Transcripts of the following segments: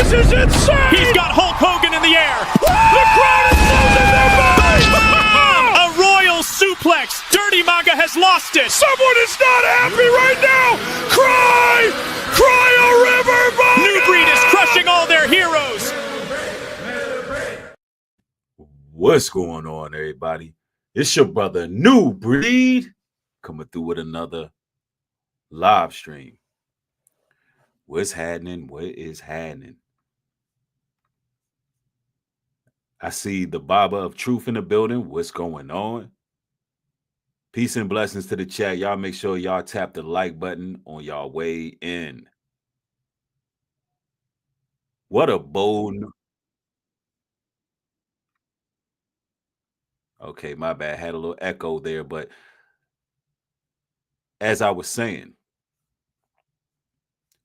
This is insane! He's got Hulk Hogan in the air. The crowd is losing their minds! A royal suplex. Dirty Maga has lost it. Someone is not happy right now! Cry! Cry a river, Maga! New Breed is crushing all their heroes. What's going on, everybody? It's your brother New Breed coming through with another live stream. What's happening? What is happening? I see the Baba of Truth in the building. What's going on? Peace and blessings to the chat. Y'all make sure y'all tap the like button on y'all way in. What a bold... Okay, my bad. Had a little echo there, but as I was saying,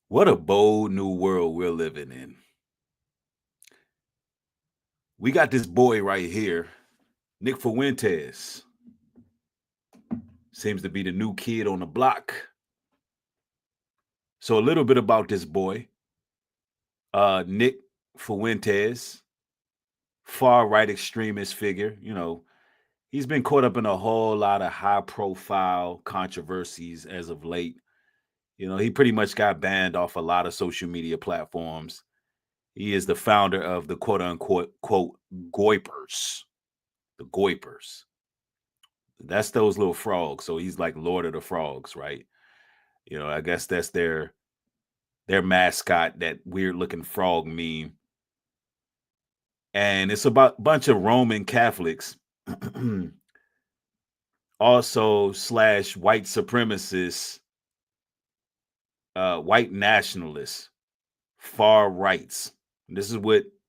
what a bold new world we're living in. We got this boy right here, Nick Fuentes. Seems to be the new kid on the block. So a little bit about this boy. Nick Fuentes, far-right extremist figure. You know, he's been caught up in a whole lot of high-profile controversies as of late. You know, he pretty much got banned off a lot of social media platforms. He is the founder of the quote-unquote Goipers. The Goipers. That's those little frogs. So he's like Lord of the Frogs, right? You know, I guess that's their mascot, that weird-looking frog meme. And it's about a bunch of Roman Catholics, also / white supremacists, white nationalists, far rights.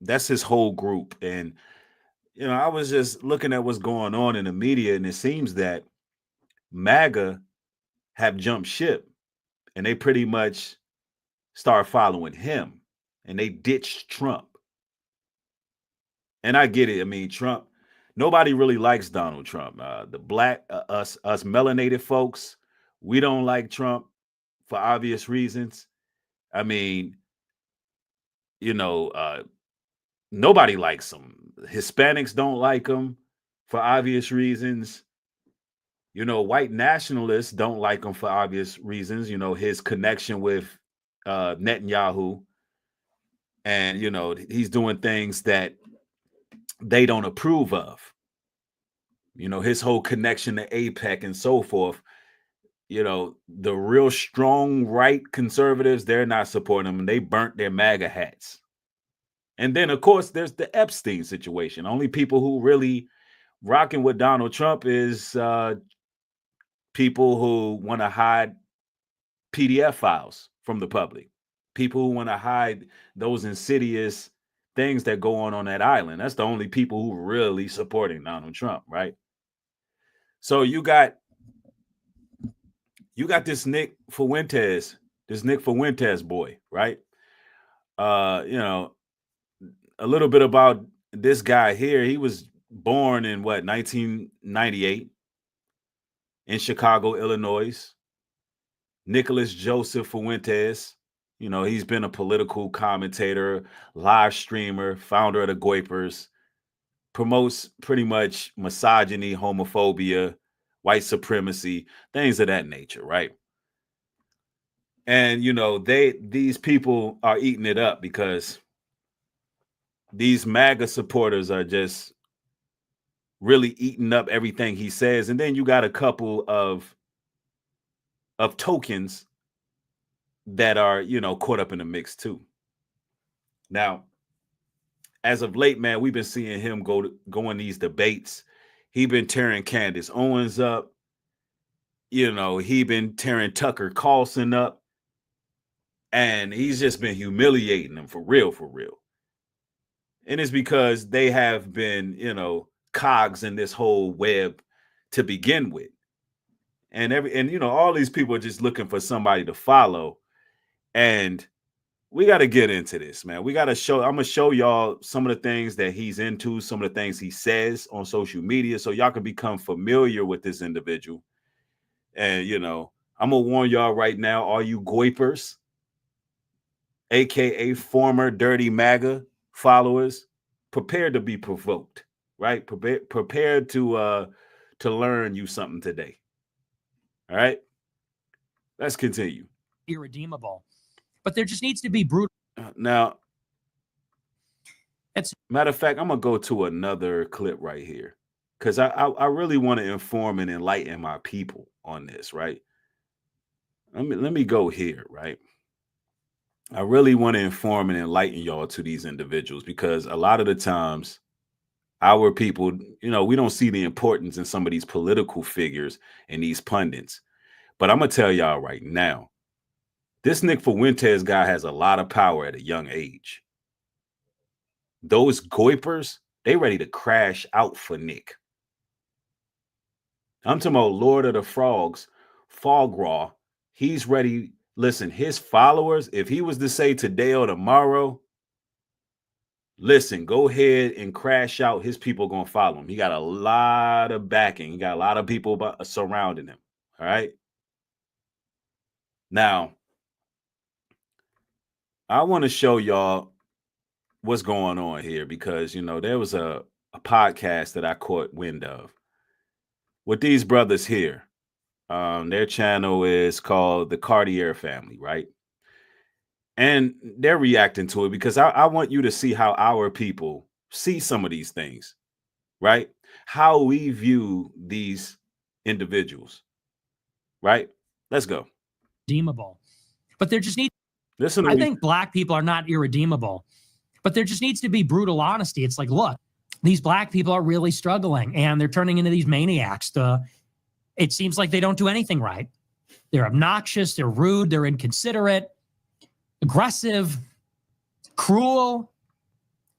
That's his whole group. And you know, I was just looking at what's going on in the media, and it seems that Maga have jumped ship, and they pretty much start following him, and they ditched Trump. And I get it. I mean, Trump, nobody really likes Donald Trump. The black, us melanated folks, we don't like Trump for obvious reasons. I mean, you know, nobody likes him. Hispanics don't like him for obvious reasons. You know, white nationalists don't like him for obvious reasons. You know, his connection with Netanyahu. And, you know, he's doing things that they don't approve of. You know, his whole connection to APEC and so forth. You know, the real strong right conservatives, they're not supporting him, and they burnt their MAGA hats. And then, of course, there's the Epstein situation. Only people who really rocking with Donald Trump is people who want to hide PDF files from the public. People who want to hide those insidious things that go on that island. That's the only people who really supporting Donald Trump, right? So you got this Nick Fuentes boy, right? You know, a little bit about this guy here. He was born in 1998 in Chicago, Illinois. Nicholas Joseph Fuentes. You know, he's been a political commentator, live streamer, founder of the Goipers, promotes pretty much misogyny, homophobia, white supremacy, things of that nature, right? And, you know, these people are eating it up because these MAGA supporters are just really eating up everything he says. And then you got a couple of tokens that are, you know, caught up in the mix too. Now, as of late, man, we've been seeing him go in these debates. He been tearing Candace Owens up. You know, he been tearing Tucker Carlson up. And he's just been humiliating them for real. And it's because they have been, you know, cogs in this whole web to begin with. And you know, all these people are just looking for somebody to follow. And we got to get into this, man. I'm going to show y'all some of the things that he's into, some of the things he says on social media, so y'all can become familiar with this individual. And, you know, I'm going to warn y'all right now, all you Goipers, aka former dirty Maga followers, prepared to be provoked, right? Prepared to learn you something today. All right, let's continue. Irredeemable, but there just needs to be brutal. Now, It's matter of fact, I'm gonna go to another clip right here because I really want to inform and enlighten my people on this, right? Let me go here, right? I really want to inform and enlighten y'all to these individuals because a lot of the times our people, we don't see the importance in some of these political figures and these pundits. But I'm gonna tell y'all right now, this Nick Fuentes guy has a lot of power at a young age. Those goipers, they ready to crash out for Nick. I'm talking about Lord of the Frogs, Fograw. He's ready. Listen, his followers, if he was to say today or tomorrow, listen, go ahead and crash out, his people gonna follow him. He got a lot of backing. He got a lot of people surrounding him. All right. Now, I want to show y'all what's going on here because, there was a podcast that I caught wind of with these brothers here. Their channel is called the Cartier Family, right? And they're reacting to it because I want you to see how our people see some of these things, right? How we view these individuals, right? Let's go. irredeemable, but there just needs. Listen, I think black people are not irredeemable, but there just needs to be brutal honesty. It's like, look, these black people are really struggling and they're turning into these maniacs. It seems like they don't do anything right. They're obnoxious, they're rude, they're inconsiderate, aggressive, cruel.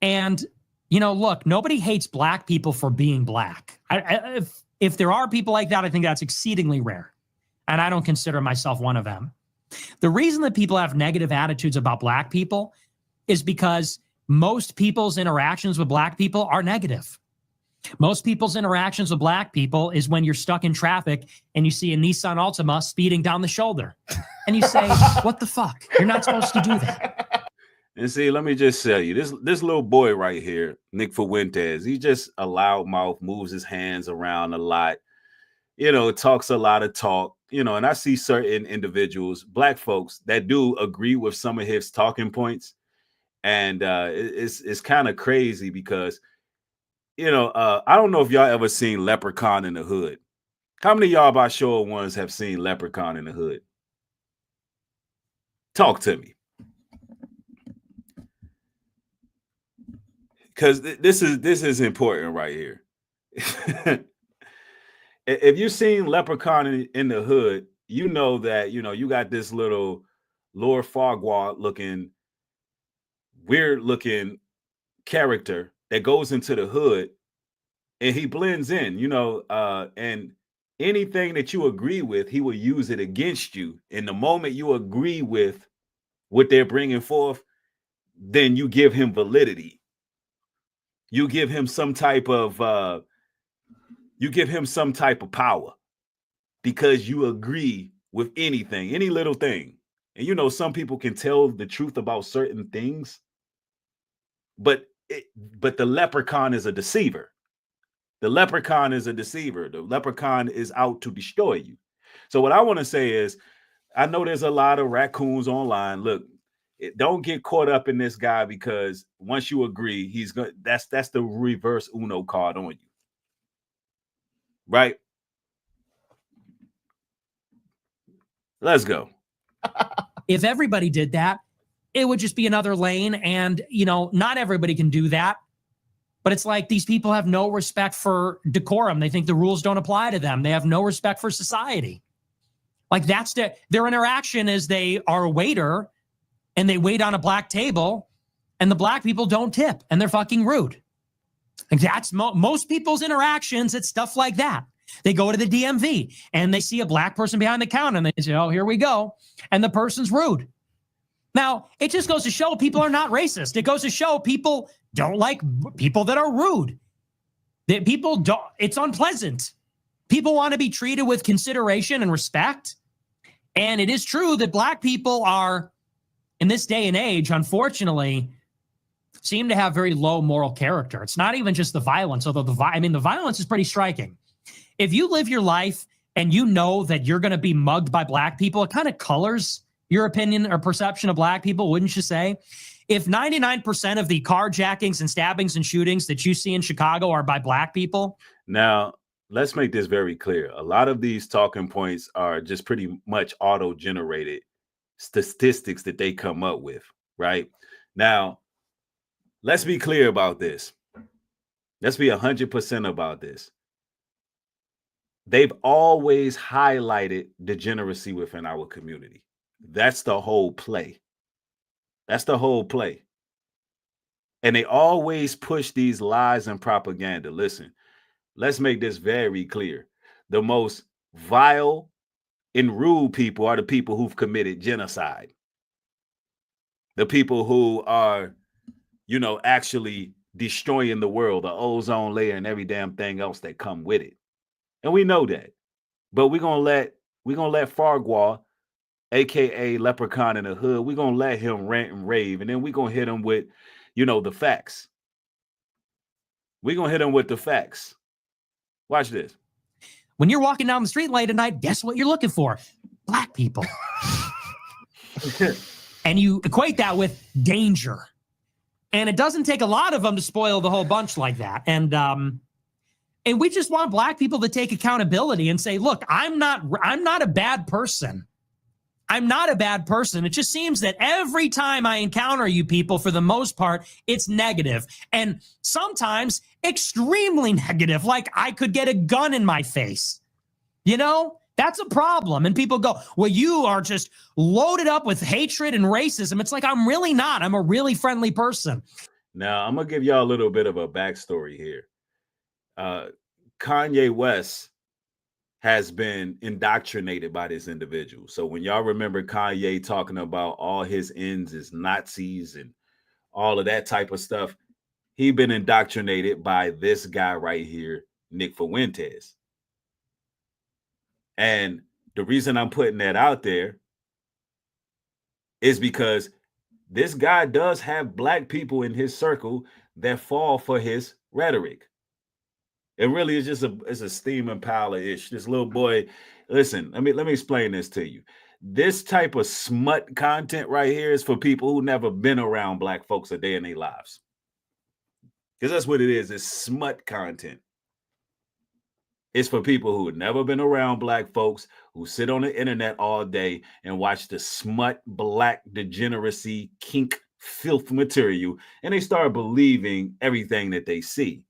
And, look, nobody hates black people for being black. If there are people like that, I think that's exceedingly rare. And I don't consider myself one of them. The reason that people have negative attitudes about black people is because most people's interactions with black people are negative. Most people's interactions with black people is when you're stuck in traffic and you see a Nissan Altima speeding down the shoulder. And you say, what the fuck? You're not supposed to do that. And see, let me just tell you, this little boy right here, Nick Fuentes, he just a loudmouth, moves his hands around a lot, talks a lot of talk, and I see certain individuals, black folks, that do agree with some of his talking points. And it's kind of crazy because, I don't know if y'all ever seen Leprechaun in the Hood. How many of y'all by show of ones have seen Leprechaun in the Hood? Talk to me. Because this is important right here. If you've seen Leprechaun in the Hood, you know that, you got this little Lord Farquaad looking, weird looking character that goes into the hood and he blends in, and anything that you agree with, he will use it against you. And the moment you agree with what they're bringing forth, then you give him validity. You give him some type of power because you agree with anything, any little thing. And some people can tell the truth about certain things, but the leprechaun is a deceiver. The leprechaun is a deceiver. The leprechaun is out to destroy you. So what I want to say is, I know there's a lot of raccoons online. Look, don't get caught up in this guy because once you agree, he's going. That's the reverse Uno card on you, right? Let's go. If everybody did that, it would just be another lane. And, not everybody can do that. But it's like these people have no respect for decorum. They think the rules don't apply to them. They have no respect for society. Like that's their interaction is they are a waiter and they wait on a black table and the black people don't tip and they're fucking rude. Like that's most people's interactions. It's stuff like that. They go to the DMV and they see a black person behind the counter and they say, oh, here we go. And the person's rude. Now, it just goes to show people are not racist. It goes to show people don't like people that are rude. That people don't, it's unpleasant. People want to be treated with consideration and respect. And it is true that black people are in this day and age, unfortunately, seem to have very low moral character. It's not even just the violence, although the violence is pretty striking. If you live your life and you know that you're going to be mugged by black people, it kind of colors your opinion or perception of black people, wouldn't you say? If 99% of the carjackings and stabbings and shootings that you see in Chicago are by black people. Now, let's make this very clear. A lot of these talking points are just pretty much auto-generated statistics that they come up with, right? Now, let's be clear about this. Let's be 100% about this. They've always highlighted degeneracy within our community. That's the whole play. That's the whole play. And they always push these lies and propaganda. Listen, let's make this very clear. The most vile and rude people are the people who've committed genocide. The people who are, actually destroying the world, the ozone layer and every damn thing else that come with it. And we know that. But we're gonna let Farquhar, aka Leprechaun in the Hood, we're gonna let him rant and rave, and then we're gonna hit him with, the facts. We're gonna hit him with the facts. Watch this. When you're walking down the street late at night, guess what you're looking for? Black people. And you equate that with danger. And it doesn't take a lot of them to spoil the whole bunch like that. And we just want black people to take accountability and say, look, I'm not a bad person. I'm not a bad person. It just seems that every time I encounter you people, for the most part, it's negative. And sometimes extremely negative, like I could get a gun in my face. That's a problem. And people go, well, you are just loaded up with hatred and racism. It's like, I'm really not. I'm a really friendly person. Now, I'm going to give y'all a little bit of a backstory here. Kanye West has been indoctrinated by this individual. So when y'all remember Kanye talking about all his ends is Nazis and all of that type of stuff, he been indoctrinated by this guy right here, Nick Fuentes. And the reason I'm putting that out there is because this guy does have black people in his circle that fall for his rhetoric. It really is just a steam impala-ish. This little boy, listen, let me explain this to you. This type of smut content right here is for people who never been around black folks a day in their lives. Because that's what it is. It's smut content. It's for people who have never been around black folks, who sit on the internet all day and watch the smut, black, degeneracy, kink, filth material, and they start believing everything that they see.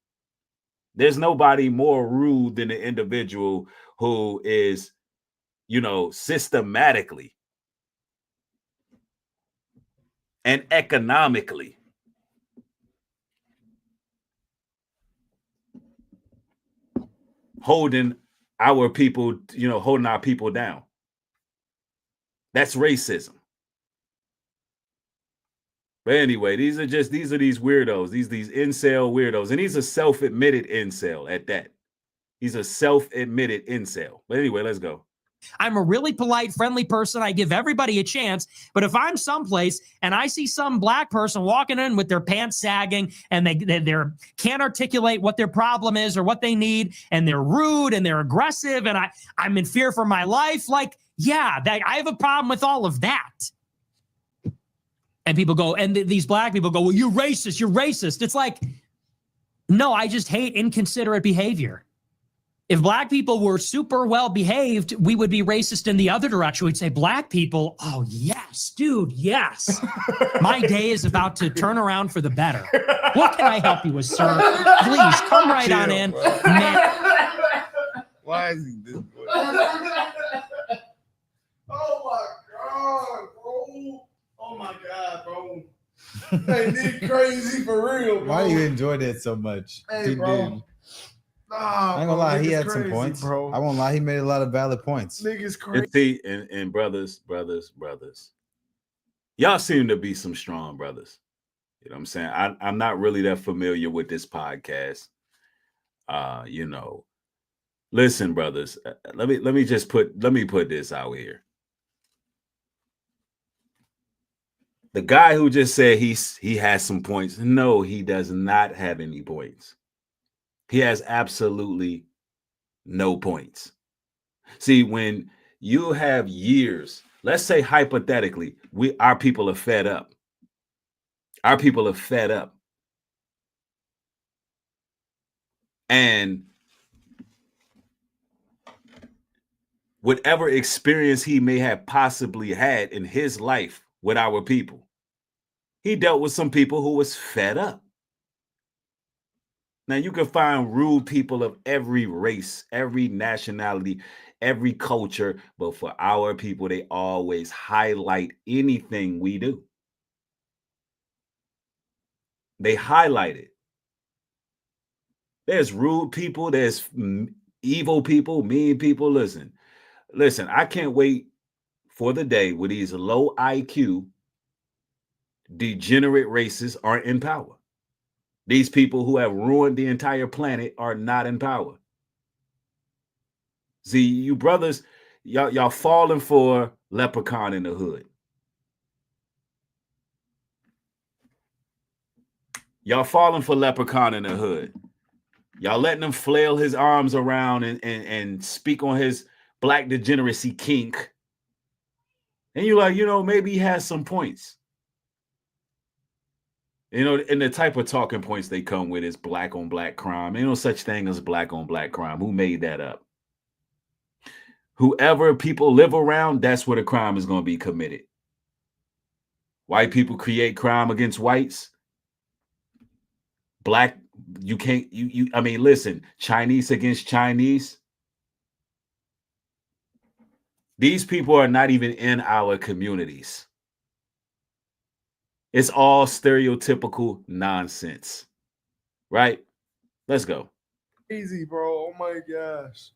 There's nobody more rude than the individual who is, systematically and economically holding our people, holding our people down. That's racism. But anyway, these are these weirdos, these incel weirdos. And he's a self-admitted incel at that. He's a self-admitted incel. But anyway, let's go. I'm a really polite, friendly person. I give everybody a chance. But if I'm someplace and I see some black person walking in with their pants sagging and they can't articulate what their problem is or what they need, and they're rude and they're aggressive and I'm in fear for my life, I have a problem with all of that. And people go, and these black people go, well, you're racist, you're racist. It's like, no, I just hate inconsiderate behavior. If black people were super well behaved, we would be racist in the other direction. We'd say, black people, oh, yes, dude, yes. My day is about to turn around for the better. What can I help you with, sir? Please, come right on in. Why is he this way? Oh, my God, bro. Oh my God, bro. Hey, Nick crazy for real, bro. Why do you enjoy that so much? Hey, bro. Nah, I ain't gonna lie, he had some points. Bro. I won't lie, he made a lot of valid points. Niggas crazy. And brothers, y'all seem to be some strong brothers. You know what I'm saying? I'm not really that familiar with this podcast. Listen, brothers, let me put this out here. The guy who just said he has some points. No, he does not have any points. He has absolutely no points. See, when you have years, let's say hypothetically, our people are fed up. Our people are fed up. And whatever experience he may have possibly had in his life with our people, he dealt with some people who was fed up. Now, you can find rude people of every race, every nationality, every culture, but for our people, they always highlight anything we do. They highlight it. There's rude people, there's evil people, mean people. Listen, I can't wait for the day where these low IQ, degenerate races are in power. These people who have ruined the entire planet are not in power. See, you brothers, y'all falling for leprechaun in the hood. Y'all falling for leprechaun in the hood. Y'all letting him flail his arms around and speak on his black degeneracy kink. And you're like, maybe he has some points. And the type of talking points they come with is black on black crime. Ain't no such thing as black on black crime. Who made that up? Whoever people live around, that's where the crime is going to be committed. White people create crime against whites. Black, you can't, I mean, listen, Chinese against Chinese. These people are not even in our communities. It's all stereotypical nonsense, right? Let's go. Crazy, bro. Oh my gosh.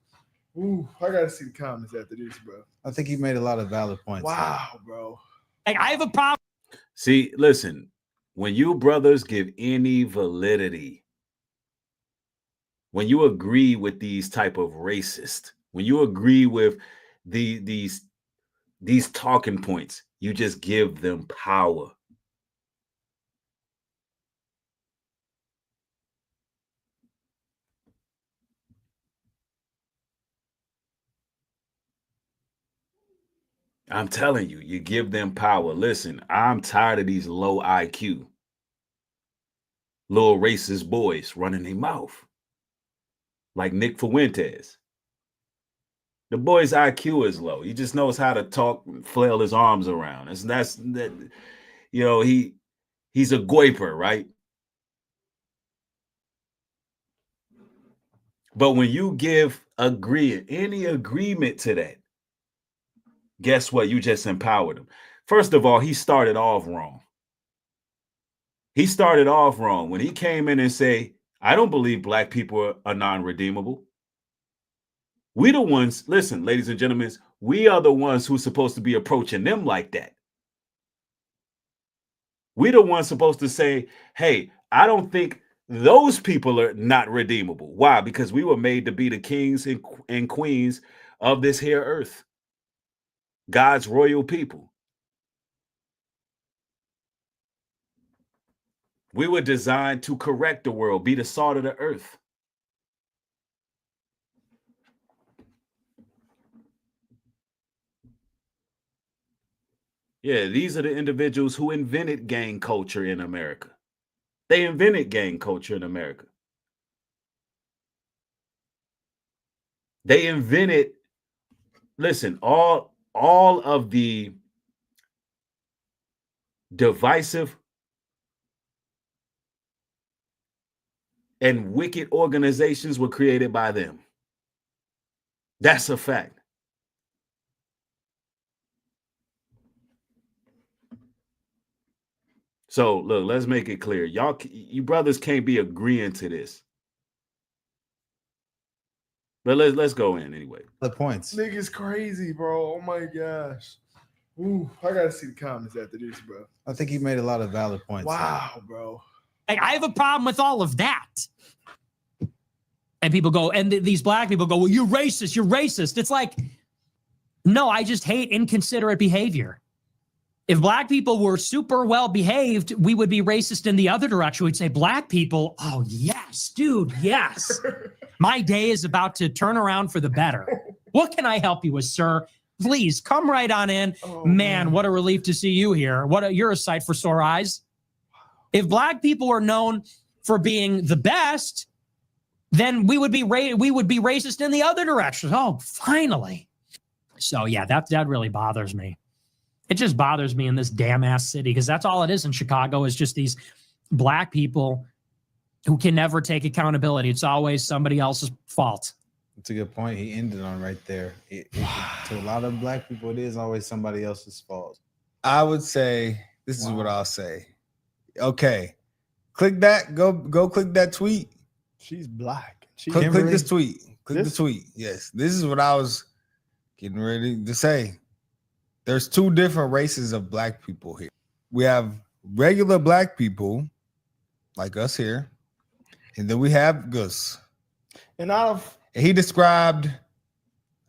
Ooh, I gotta see the comments after this, bro. I think he made a lot of valid points. Wow, bro. Like, I have a problem. See, listen, when you brothers give any validity, when you agree with these type of racist, when you agree with these talking points, you just give them power. I'm telling you, you give them power. Listen, I'm tired of these low IQ, little racist boys running their mouth like Nick Fuentes. The boy's IQ is low. He just knows how to talk, flail his arms around. He's a goiper, right? But when you give any agreement to that, guess what? You just empowered him. First of all, he started off wrong. He started off wrong when he came in and say, I don't believe black people are non-redeemable. We the ones, listen, ladies and gentlemen, we are the ones who's supposed to be approaching them like that. We the ones supposed to say, hey, I don't think those people are not redeemable. Why? Because we were made to be the kings and queens of this here earth. God's royal people. We were designed to correct the world, be the salt of the earth. Yeah, these are the individuals who invented gang culture in America. They invented gang culture in America. They invented, listen, all of the divisive and wicked organizations were created by them. That's a fact. So look, let's make it clear. You brothers can't be agreeing to this. But let's go in anyway. The points. Nigga's crazy, bro. Oh my gosh. Ooh, I gotta see the comments after this, bro. I think he made a lot of valid points. Wow, bro. Like, I have a problem with all of that. And people go, and these black people go, well, you're racist, you're racist. It's like, no, I just hate inconsiderate behavior. If black people were super well behaved, we would be racist in the other direction. We'd say, black people, oh, yes, dude, yes. My day is about to turn around for the better. What can I help you with, sir? Please come right on in. Oh, man, what a relief to see you here. You're a sight for sore eyes. If black people are known for being the best, then we would be racist in the other direction. Oh, finally. So yeah, that really bothers me. It just bothers me in this damn ass city, because that's all it is in Chicago, is just these black people who can never take accountability. It's always somebody else's fault. That's a good point. He ended on right there. To a lot of black people, it is always somebody else's fault. I would say this is what I'll say. Okay, click that. Go click that tweet. She's black. Click this tweet. Click the tweet. Yes, this is what I was getting ready to say. There's two different races of black people here. We have regular black people like us here, and then we have Gus. And he described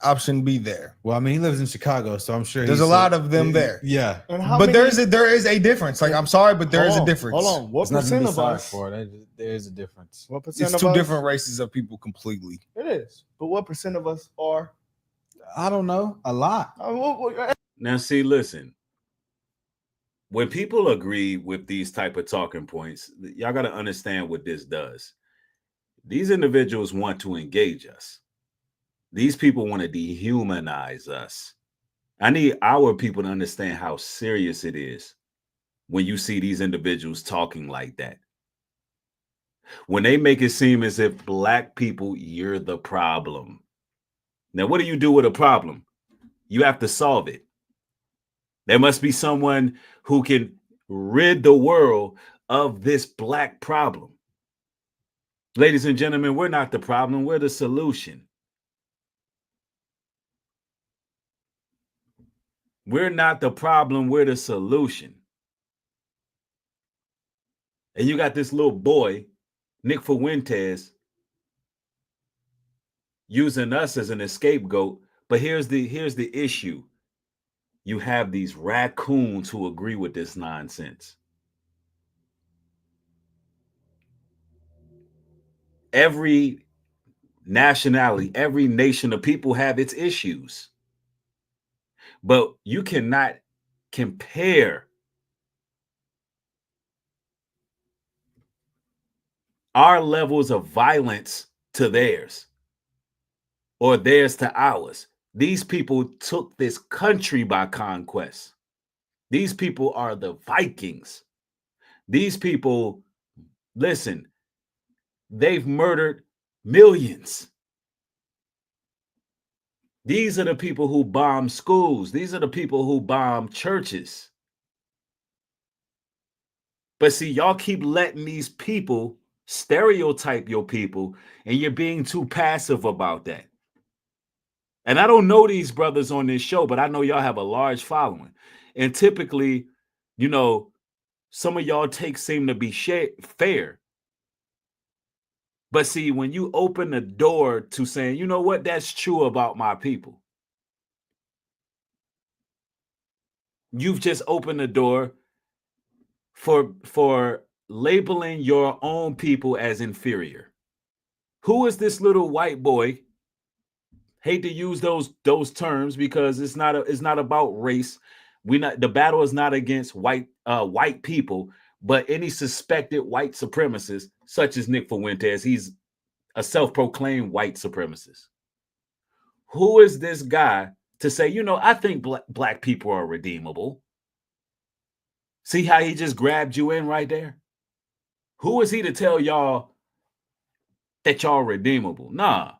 option B there. Well, I mean, he lives in Chicago, so I'm sure there's a lot of them there. Yeah, but there is a difference. Like, I'm sorry, but there is a difference. Hold on, what percent of us? There is a difference. What percent? It's two different races of people completely. It is, but what percent of us are? I don't know. A lot. Now, see, listen. When people agree with these type of talking points, y'all got to understand what this does. These individuals want to engage us. These people want to dehumanize us. I need our people to understand how serious it is when you see these individuals talking like that. When they make it seem as if black people, you're the problem. Now, what do you do with a problem? You have to solve it. There must be someone who can rid the world of this black problem. Ladies and gentlemen, we're not the problem. We're the solution. We're not the problem. We're the solution. And you got this little boy, Nick Fuentes, using us as an scapegoat. But here's the issue. You have these raccoons who agree with this nonsense. Every nationality, every nation of people have its issues. But you cannot compare our levels of violence to theirs or theirs to ours. These people took this country by conquest. These people are the Vikings. These people, listen, they've murdered millions. These are the people who bomb schools. These are the people who bomb churches. But see, y'all keep letting these people stereotype your people, and you're being too passive about that. And I don't know these brothers on this show, but I know y'all have a large following. And typically, you know, some of y'all takes seem to be fair. But see, when you open the door to saying, you know what, that's true about my people, you've just opened the door for labeling your own people as inferior. Who is this little white boy? Hate to use those terms because it's not about race. The battle is not against white people, but any suspected white supremacist, such as Nick Fuentes. He's a self-proclaimed white supremacist. Who is this guy to say, you know, I think black people are redeemable? See how he just grabbed you in right there? Who is he to tell y'all that y'all redeemable? Nah.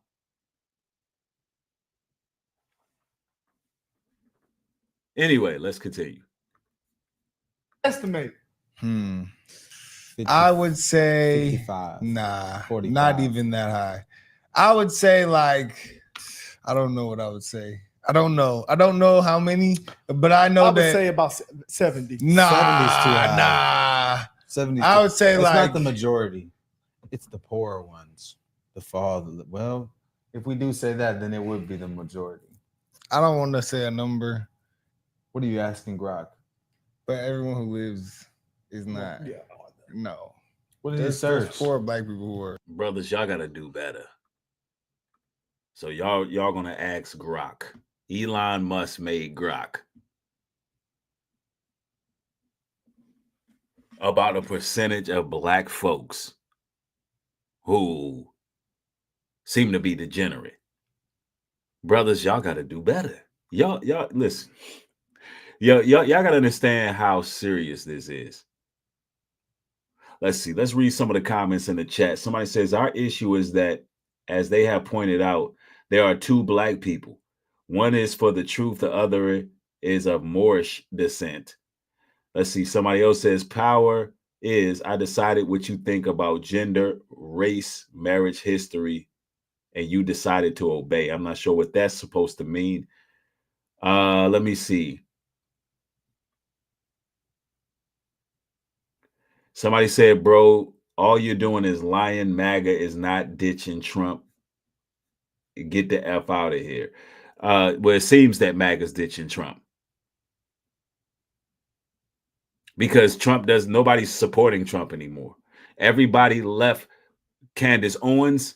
Anyway, let's continue. Estimate. 50, I would say 55, nah, 45. Not even that high. I would say like, I don't know what I would say. I don't know how many, but I know I would that say about 70. Nah, 70's too high. nah. 70. I would say it's like not the majority. It's the poorer ones. The father. Well, if we do say that, then it would be the majority. I don't want to say a number. What are you asking, Grok? But everyone who lives is not. Yeah. No. What did he There's search? 4 black people who are. Brothers, y'all gotta do better. So y'all gonna ask Grok. Elon Musk made Grok about a percentage of black folks who seem to be degenerate. Brothers, y'all gotta do better. Y'all listen. Y'all gotta understand how serious this is. Let's see. Let's read some of the comments in the chat. Somebody says, our issue is that, as they have pointed out, there are 2 black people. One is for the truth. The other is of Moorish descent. Let's see. Somebody else says, power is, I decided what you think about gender, race, marriage history, and you decided to obey. I'm not sure what that's supposed to mean. Let me see. Somebody said, bro, all you're doing is lying. Maga is not ditching Trump. Get the F out of here. Well, it seems that Maga's ditching Trump. Because nobody's supporting Trump anymore. Everybody left Candace Owens,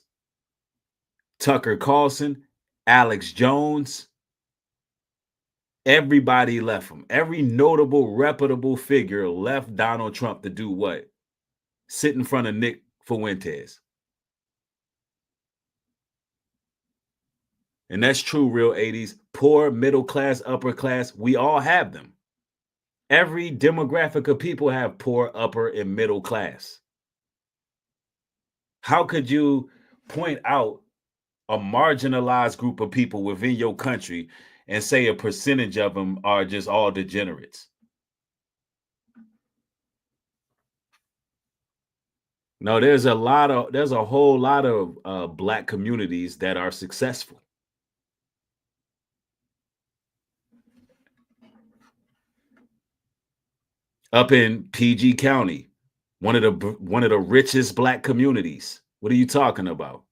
Tucker Carlson, Alex Jones. Everybody left him. Every notable, reputable figure left Donald Trump to do what? Sit in front of Nick Fuentes. And that's true, real 80s. Poor, middle class, upper class, we all have them. Every demographic of people have poor, upper, and middle class. How could you point out a marginalized group of people within your country and say a percentage of them are just all degenerates? No, there's a whole lot of black communities that are successful. Up in PG County, one of the richest black communities. What are you talking about?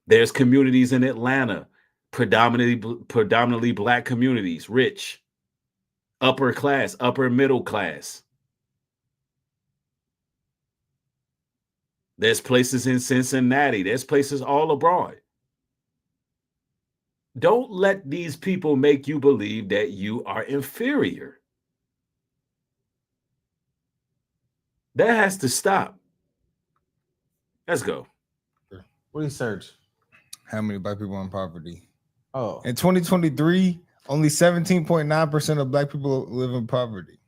There's communities in Atlanta, predominantly black communities, rich, upper class, upper middle class. There's places in Cincinnati. There's places all abroad. Don't let these people make you believe that you are inferior. That has to stop. Let's go. What did he search? How many black people are in poverty? Oh, In 2023, only 17.9% of black people live in poverty.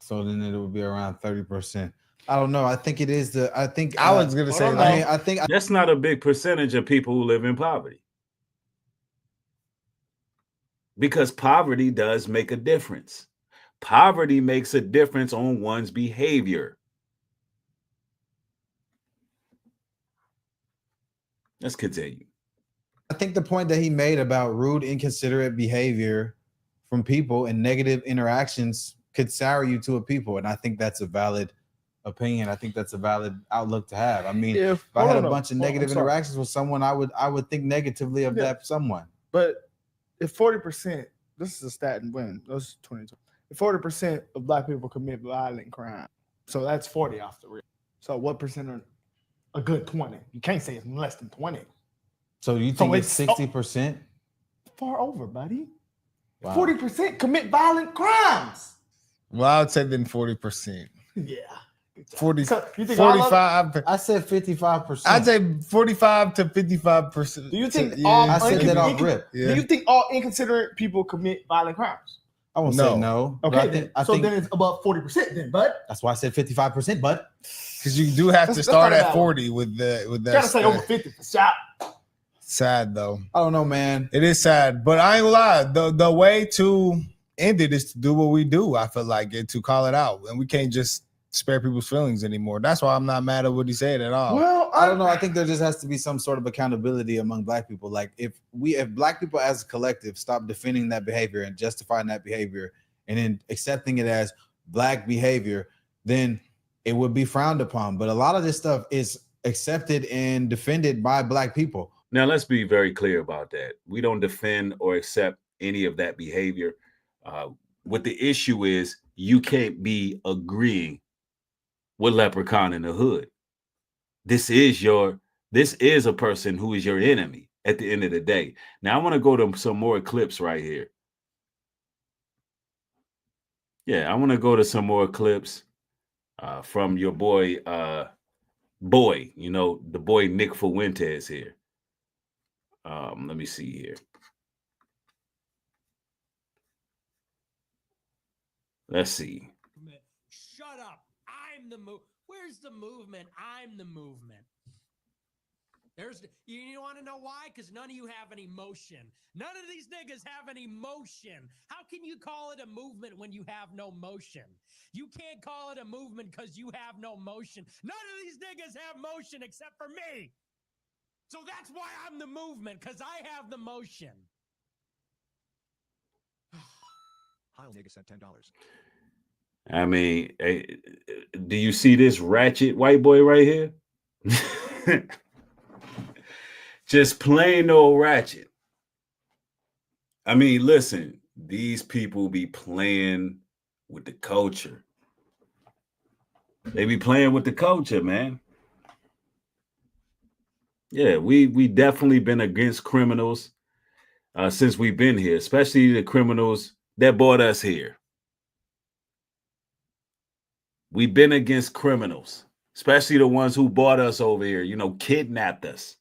so then it would be around 30%. I don't know. I think it is the. I think I was gonna say I that. mean, I think That's not a big percentage of people who live in poverty. Because poverty does make a difference. Poverty makes a difference on one's behavior. Let's continue. I think the point that he made about rude, inconsiderate behavior from people and negative interactions could sour you to a people, and I think that's a valid opinion. I think that's a valid outlook to have. I mean, if I had a bunch of negative interactions with someone, I would think negatively of that someone. But if 40%, this is a stat and when this is 2020. If 40% of black people commit violent crime, so that's 40 off the rip. So what percent are a good 20? You can't say it's less than 20. So you think it's 60%? Far over, buddy. Wow. 40% commit violent crimes. Well, I would say then 40%. Yeah. 40, So you think 45. I said 55%. I'd say 45 to 55%. Do you think Yeah, all I said that off rip. Yeah. Do you think all inconsiderate people commit violent crimes? I won't say no. but Okay, I think then it's above 40% then, bud. that's why I said 55%, but Because you do have to That's start not at bad. 40 with that. You gotta say over 50 for shot. Sad though. I don't know, man. It is sad, but I ain't gonna lie. The way to end it is to do what we do. I feel like it, to call it out, and we can't just spare people's feelings anymore. That's why I'm not mad at what he said at all. Well, I don't know. I think there just has to be some sort of accountability among black people. Like if black people as a collective stop defending that behavior and justifying that behavior and then accepting it as black behavior, then it would be frowned upon. But a lot of this stuff is accepted and defended by black people. Now, let's be very clear about that. We don't defend or accept any of that behavior. what the issue is, you can't be agreeing with Leprechaun in the Hood. This is a person who is your enemy at the end of the day. Now I want to go to some more clips right here. Yeah, I want to go to some more clips from your boy, the boy Nick Fuentes here. Let me see here. Let's see. Shut up. I'm the move. Where's the movement? I'm the movement. You want to know why? Because none of you have any motion. None of these niggas have any motion. How can you call it a movement when you have no motion? You can't call it a movement because you have no motion. None of these niggas have motion except for me. So that's why I'm the movement, because I have the motion. Heil nigga sent $10. I mean, do you see this ratchet white boy right here? Just plain old ratchet. I mean, listen, these people be playing with the culture. They be playing with the culture, man. Yeah, we definitely been against criminals since we've been here, especially the criminals that brought us here. We've been against criminals, especially the ones who brought us over here, kidnapped us.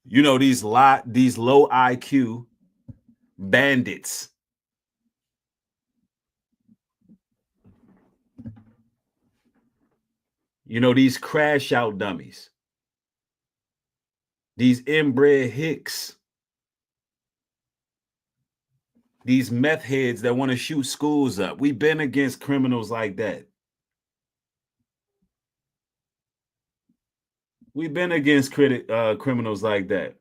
These low IQ bandits. These crash out dummies. These inbred hicks. These meth heads that want to shoot schools up. We've been against criminals like that. We've been against criminals like that.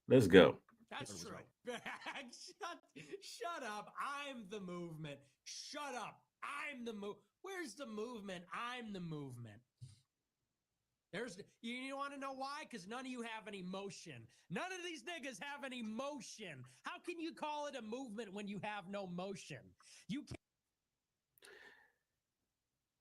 Let's go. That's true. Shut up. I'm the movement. Shut up. I'm the move. Where's the movement? I'm the movement. You want to know why? Because none of you have any motion. None of these niggas have any motion. How can you call it a movement when you have no motion? You can't.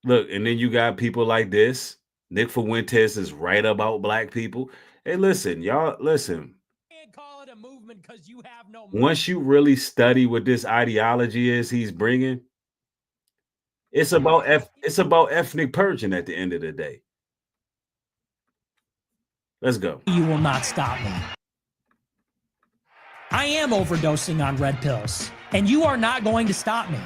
Look, and then you got people like this. Nick Fuentes is right about black people. Hey, listen, y'all, listen. Can't call it a movement because you have no motion. Once you really study what this ideology is he's bringing, it's about ethnic purging at the end of the day. Let's go. You will not stop me. I am overdosing on red pills, and you are not going to stop me.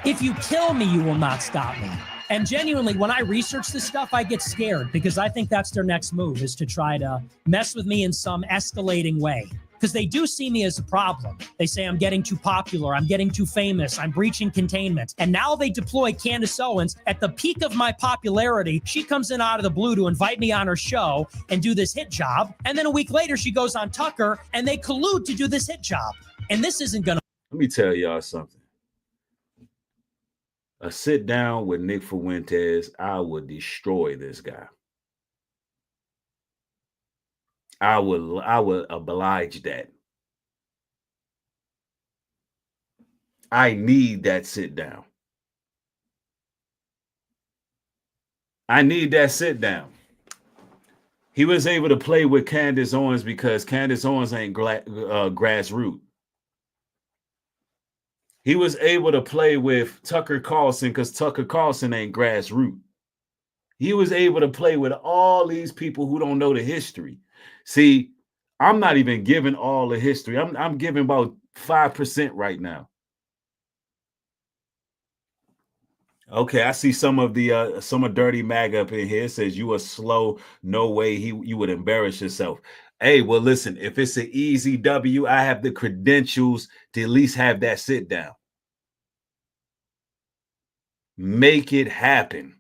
If you kill me, you will not stop me. And genuinely, when I research this stuff, I get scared because I think that's their next move, is to try to mess with me in some escalating way. Because they do see me as a problem. They say I'm getting too popular, I'm getting too famous, I'm breaching containment. And now they deploy Candace Owens at the peak of my popularity. She comes in out of the blue to invite me on her show and do this hit job. And then a week later, she goes on Tucker and they collude to do this hit job. And this isn't gonna. Let me tell y'all something. A sit down with Nick Fuentes, I would destroy this guy. I would oblige that. I need that sit down. I need that sit down. He was able to play with Candace Owens because Candace Owens ain't grassroots. He was able to play with Tucker Carlson because Tucker Carlson ain't grassroots. He was able to play with all these people who don't know the history. See, I'm not even giving all the history. I'm giving about 5% right now. Okay, I see some of Dirty Maga up in here. It says you are slow. No way you would embarrass yourself. Hey, well, listen, if it's an easy W, I have the credentials to at least have that sit down. Make it happen.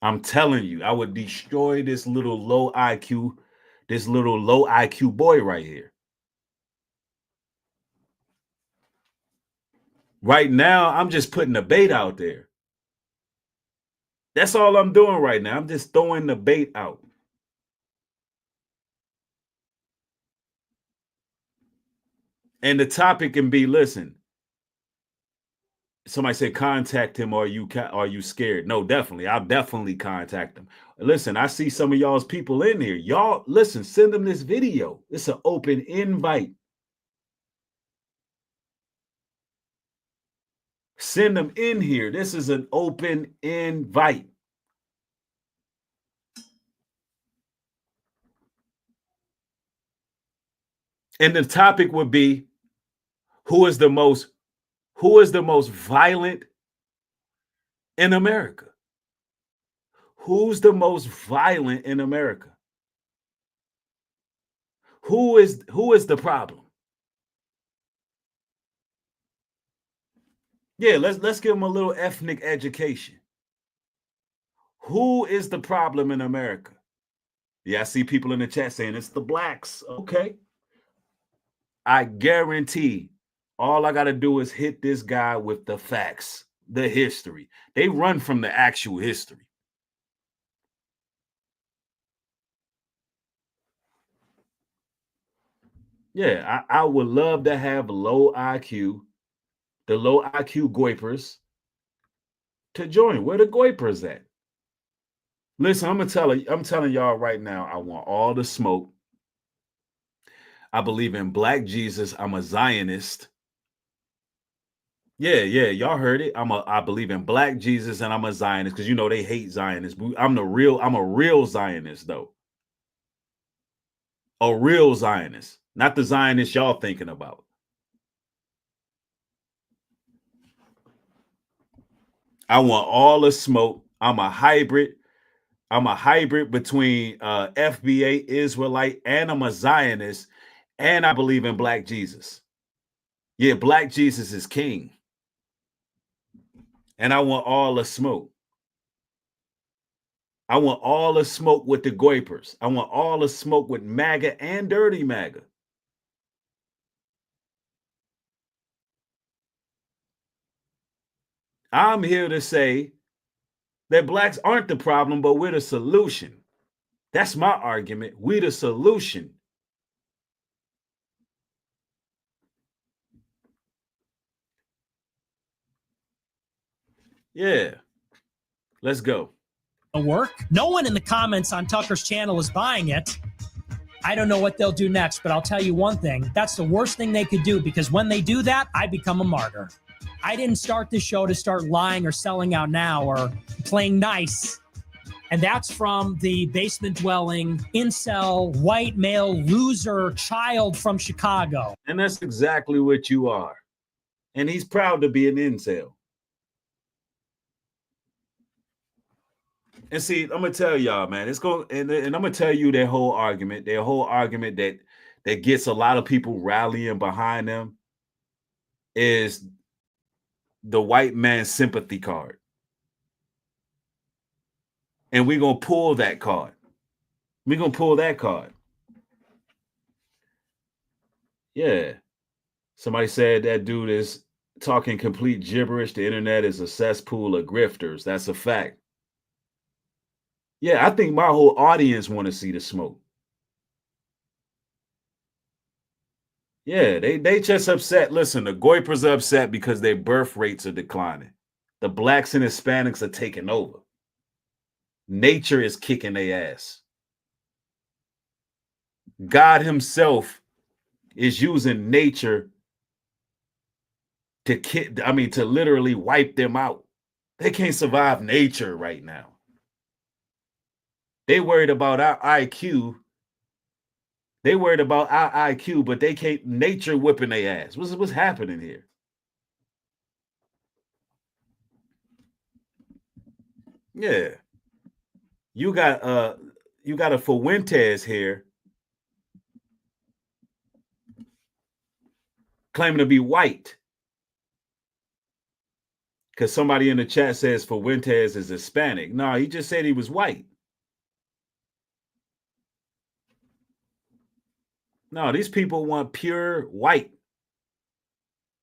I'm telling you, I would destroy this little low IQ boy right here. Right now, I'm just putting a bait out there. That's all I'm doing right now. I'm just throwing the bait out. And the topic can be, listen, somebody said contact him, or are you scared? No, definitely. I'll definitely contact him. Listen, I see some of y'all's people in here. Y'all, listen, send them this video. It's an open invite. Send them in here. This is an open invite. And the topic would be, who is the most violent in America? Who's the most violent in America? Who is the problem? Yeah, let's give them a little ethnic education. Who is the problem in America? Yeah, I see people in the chat saying it's the blacks. Okay. I guarantee all I got to do is hit this guy with the facts, the history. They run from the actual history. Yeah, I would love to have low IQ, the low IQ goipers to join. Where the goipers at? Listen, I'm telling y'all right now, I want all the smoke. I believe in Black Jesus. I'm a Zionist. Yeah, y'all heard it. I believe in Black Jesus, and I'm a Zionist, because you know they hate Zionists. I'm a real Zionist, though. A real Zionist, not the Zionist y'all thinking about. I want all the smoke. I'm a hybrid between FBA, Israelite, and I'm a Zionist, and I believe in Black Jesus. Yeah, Black Jesus is king. And I want all the smoke. I want all the smoke with the goipers. I want all the smoke with MAGA and Dirty MAGA. I'm here to say that blacks aren't the problem, but we're the solution. That's my argument. We're the solution. Yeah. Let's go. Work. No one in the comments on Tucker's channel is buying it. I don't know what they'll do next, but I'll tell you one thing. That's the worst thing they could do, because when they do that, I become a martyr. I didn't start this show to start lying or selling out now or playing nice. And that's from the basement-dwelling, incel, white male, loser child from Chicago. And that's exactly what you are. And he's proud to be an incel. And see, I'm gonna tell y'all, man, it's going, and I'm gonna tell you their whole argument that gets a lot of people rallying behind them is the white man's sympathy card. And we're gonna pull that card. We're gonna pull that card. Yeah. Somebody said that dude is talking complete gibberish. The internet is a cesspool of grifters. That's a fact. Yeah, I think my whole audience want to see the smoke. Yeah, they just upset. Listen, the goipers are upset because their birth rates are declining. The blacks and Hispanics are taking over. Nature is kicking their ass. God himself is using nature to literally wipe them out. They can't survive nature right now. They worried about our IQ. But they can't, nature whipping their ass. What's happening here? Yeah. You got a Fuentes here claiming to be white. Because somebody in the chat says Fuentes is Hispanic. No, he just said he was white. No, these people want pure white.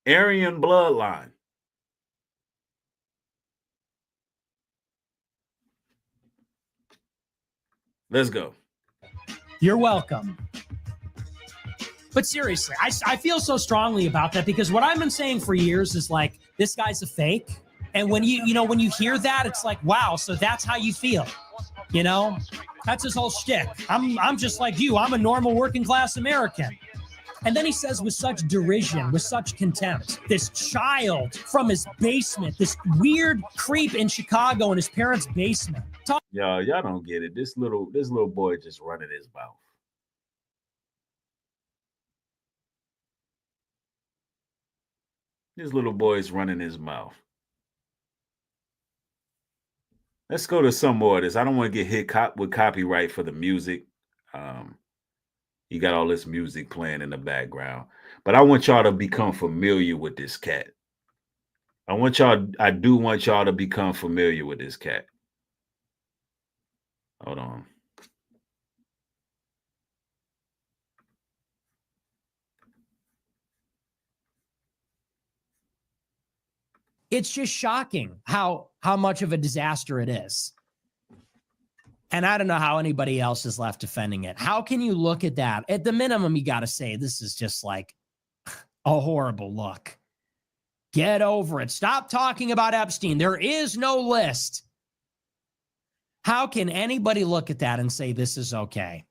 Aryan bloodline. Let's go. You're welcome. But seriously, I feel so strongly about that because what I've been saying for years is like, this guy's a fake. And when when you hear that, it's like, wow, so that's how you feel. You know, that's his whole shtick. I'm just like you. I'm a normal working class American. And then he says with such derision, with such contempt, this child from his basement, this weird creep in Chicago in his parents' basement. Y'all don't get it. This little boy just running his mouth. This little boy is running his mouth. Let's go to some more of this. I don't want to get hit with copyright for the music. You got all this music playing in the background. But I want y'all to become familiar with this cat. I do want y'all to become familiar with this cat. Hold on. It's just shocking how much of a disaster it is. And I don't know how anybody else is left defending it. How can you look at that? At the minimum, you got to say this is just like a horrible look. Get over it. Stop talking about Epstein. There is no list. How can anybody look at that and say this is okay?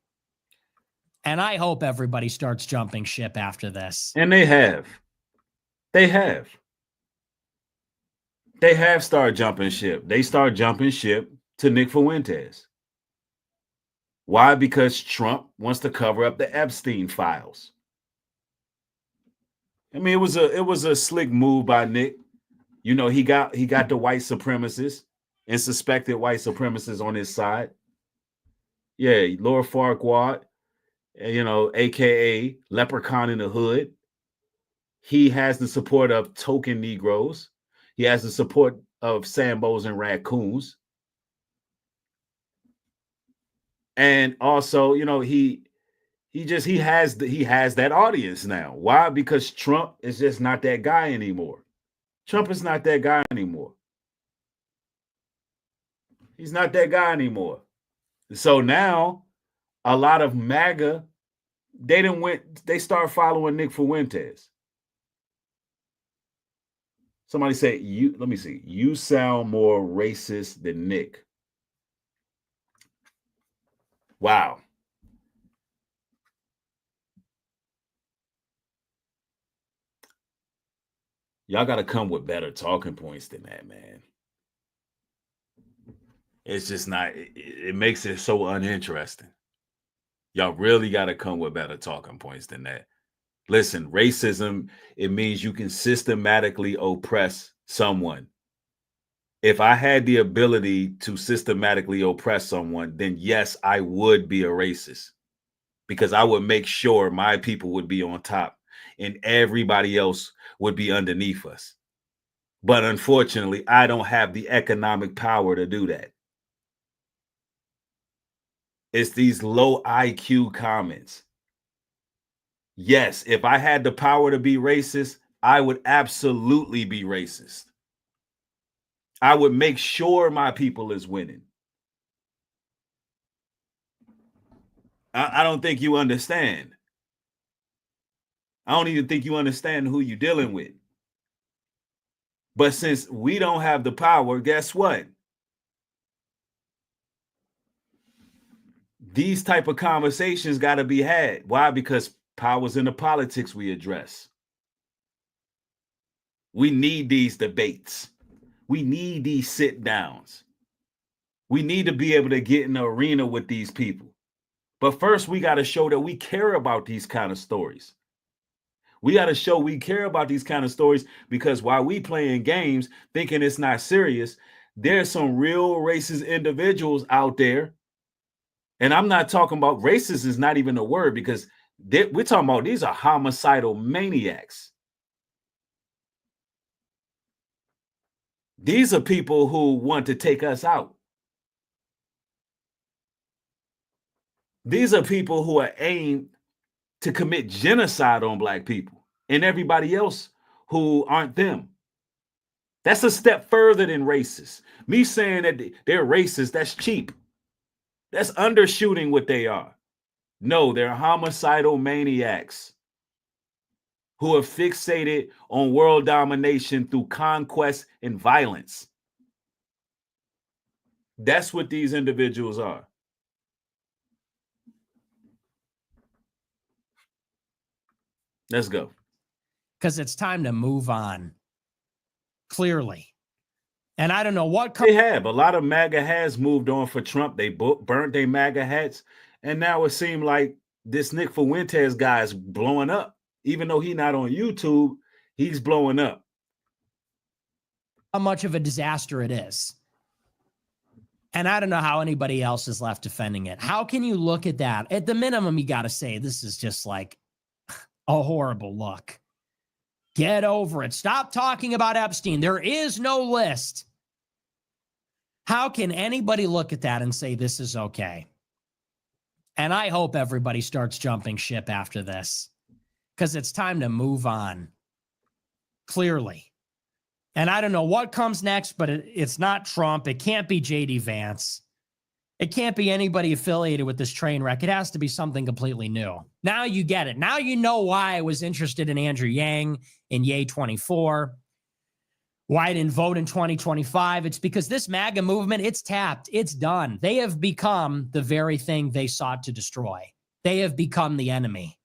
And I hope everybody starts jumping ship after this. And they have. They have started jumping ship. They start jumping ship to Nick Fuentes. Why? Because Trump wants to cover up the Epstein files. I mean, it was a slick move by Nick. You know, he got the white supremacists and suspected white supremacists on his side. Yeah, Lord Farquaad, aka Leprechaun in the Hood. He has the support of token Negroes. He has the support of Sambos and raccoons. And also, he has that audience now. Why? Because Trump is just not that guy anymore. Trump is not that guy anymore. He's not that guy anymore. So now a lot of MAGA, they start following Nick Fuentes. Somebody say, let me see. You sound more racist than Nick. Wow. Y'all got to come with better talking points than that, man. It's just not, it makes it so uninteresting. Y'all really got to come with better talking points than that. Listen, racism, it means you can systematically oppress someone. If I had the ability to systematically oppress someone, then yes, I would be a racist because I would make sure my people would be on top and everybody else would be underneath us. But unfortunately, I don't have the economic power to do that. It's these low IQ comments. Yes, if I had the power to be racist, I would absolutely be racist. I would make sure my people is winning. I don't think you understand. I don't even think you understand who you're dealing with. But since we don't have the power, guess what? These type of conversations got to be had. Why? Because power's in the politics we address. We need these debates. We need these sit downs. We need to be able to get in the arena with these people. But first, we got to show that we care about these kind of stories. We got to show we care about these kind of stories because while we playing games thinking it's not serious, there's some real racist individuals out there. And I'm not talking about racist is not even a word because we're talking about these are homicidal maniacs. These are people who want to take us out. These are people who are aimed to commit genocide on Black people and everybody else who aren't them. That's a step further than racist. Me saying that they're racist, that's cheap. That's undershooting what they are. No, they're homicidal maniacs who are fixated on world domination through conquest and violence. That's what these individuals are. Let's go. Because it's time to move on. Clearly. And I don't know what They have. A lot of MAGA has moved on for Trump. They burnt their MAGA hats. And now it seems like this Nick Fuentes guy is blowing up. Even though he's not on YouTube, he's blowing up. how much of a disaster it is. And I don't know how anybody else is left defending it. How can you look at that? At the minimum, you got to say this is just like a horrible look. Get over it. Stop talking about Epstein. There is no list. How can anybody look at that and say this is okay? And I hope everybody starts jumping ship after this because it's time to move on. Clearly. And I don't know what comes next, but it's not Trump. It can't be J.D. Vance. It can't be anybody affiliated with this train wreck. It has to be something completely new. Now you get it. Now you know why I was interested in Andrew Yang in Yay 24. Why I didn't vote in 2025. It's because this MAGA movement, it's tapped. It's done. They have become the very thing they sought to destroy. They have become the enemy.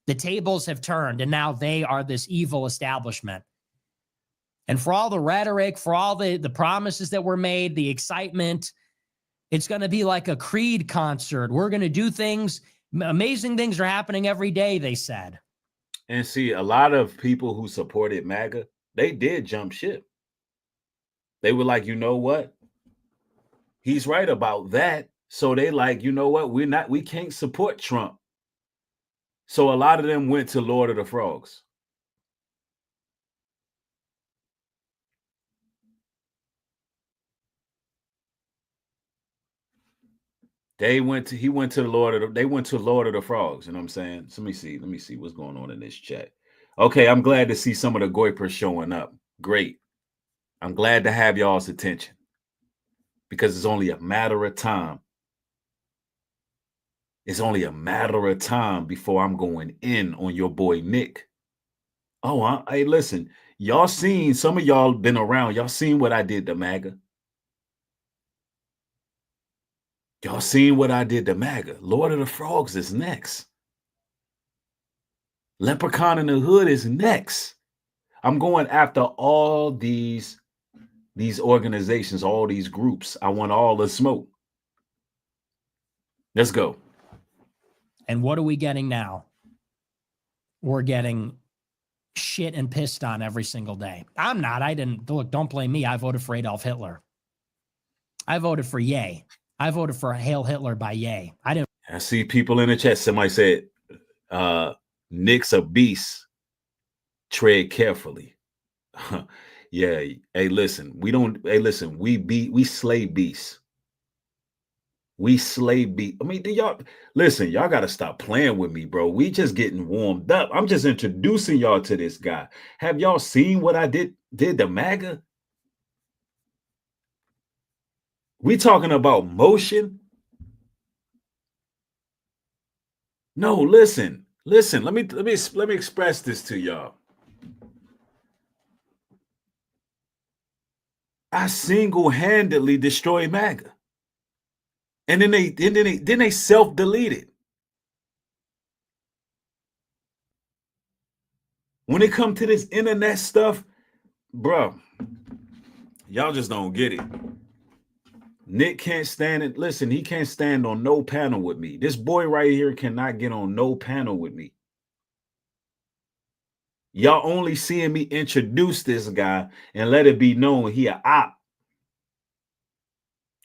The tables have turned, and now they are this evil establishment. And for all the rhetoric, for all the promises that were made, the excitement, it's going to be like a Creed concert. We're going to do things. Amazing things are happening every day, they said. And see, a lot of people who supported MAGA, they did jump ship. They were like, you know what? He's right about that. So they like, you know what? We can't support Trump. So a lot of them went to Lord of the Frogs. He went to Lord of the Frogs. You know what I'm saying? So let me see what's going on in this chat. Okay, I'm glad to see some of the Goipers showing up. Great. I'm glad to have y'all's attention because it's only a matter of time. It's only a matter of time before I'm going in on your boy Nick. Oh, hey, listen, y'all seen, some of y'all been around. Y'all seen what I did to MAGA. Y'all seen what I did to MAGA. Lord of the Frogs is next. Leprechaun in the Hood is next. I'm going after all these organizations, all these groups. I want all the smoke. Let's go. And what are we getting now? We're getting shit and pissed on every single day. I'm not. I didn't. Look, don't blame me. I voted for Adolf Hitler. I voted for Yay. I voted for Hail Hitler by Yay. I didn't. I see people in the chat. Somebody said, Nick's a beast. Tread carefully. Yeah. Hey, listen, we slay beasts. We slay beasts. I mean, y'all got to stop playing with me, bro. We just getting warmed up. I'm just introducing y'all to this guy. Have y'all seen what I did to MAGA? We talking about motion? No, listen. Let me express this to y'all. I single-handedly destroyed MAGA. And then they self-deleted. When it comes to this internet stuff, bro, y'all just don't get it. Nick can't stand it. Listen, he can't stand on no panel with me. This boy right here cannot get on no panel with me. Y'all only seeing me introduce this guy and let it be known he a op.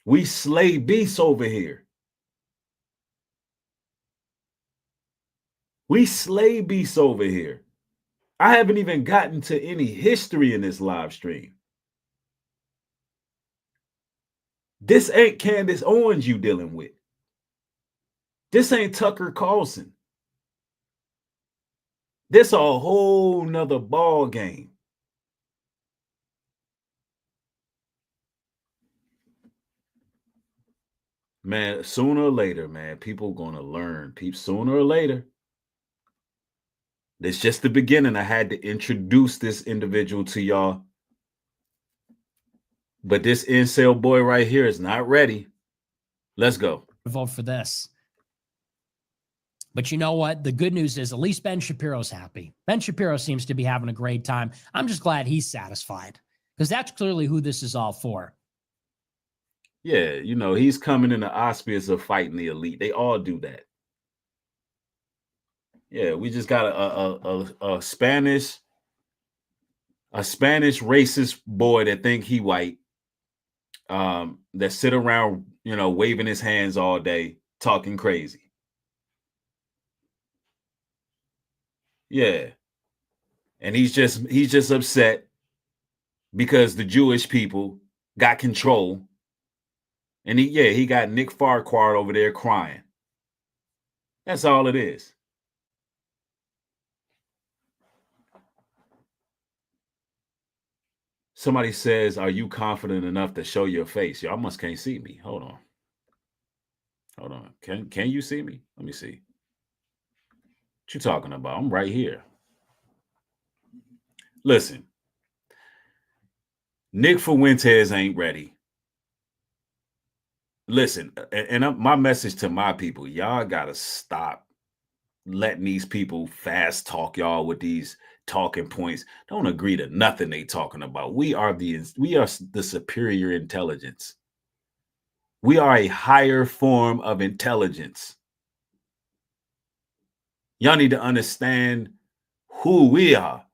We slay beasts over here. We slay beasts over here. I haven't even gotten to any history in this live stream. This ain't Candace Owens you dealing with. This ain't Tucker Carlson. This a whole nother ball game. Man, sooner or later, man, people gonna learn. People sooner or later. It's just the beginning. I had to introduce this individual to y'all. But this incel boy right here is not ready. Let's go. Vote for this. But you know what? The good news is at least Ben Shapiro's happy. Ben Shapiro seems to be having a great time. I'm just glad he's satisfied because that's clearly who this is all for. Yeah, you know, he's coming in the auspice of fighting the elite. They all do that. Yeah, we just got a Spanish racist boy that think he white, that sit around, you know, waving his hands all day, talking crazy. Yeah. And he's just upset because the Jewish people got control. And he got Nick Farquhar over there crying. That's all it is. Somebody says, "Are you confident enough to show your face?" Y'all must can't see me. Hold on. Hold on. Can you see me? Let me see. What you talking about? I'm right here. Listen. Nick Fuentes ain't ready. Listen, and my message to my people, y'all gotta stop letting these people fast talk y'all with these talking points. Don't agree to nothing they talking about. We are the superior intelligence. We are a higher form of intelligence. Y'all need to understand who we are.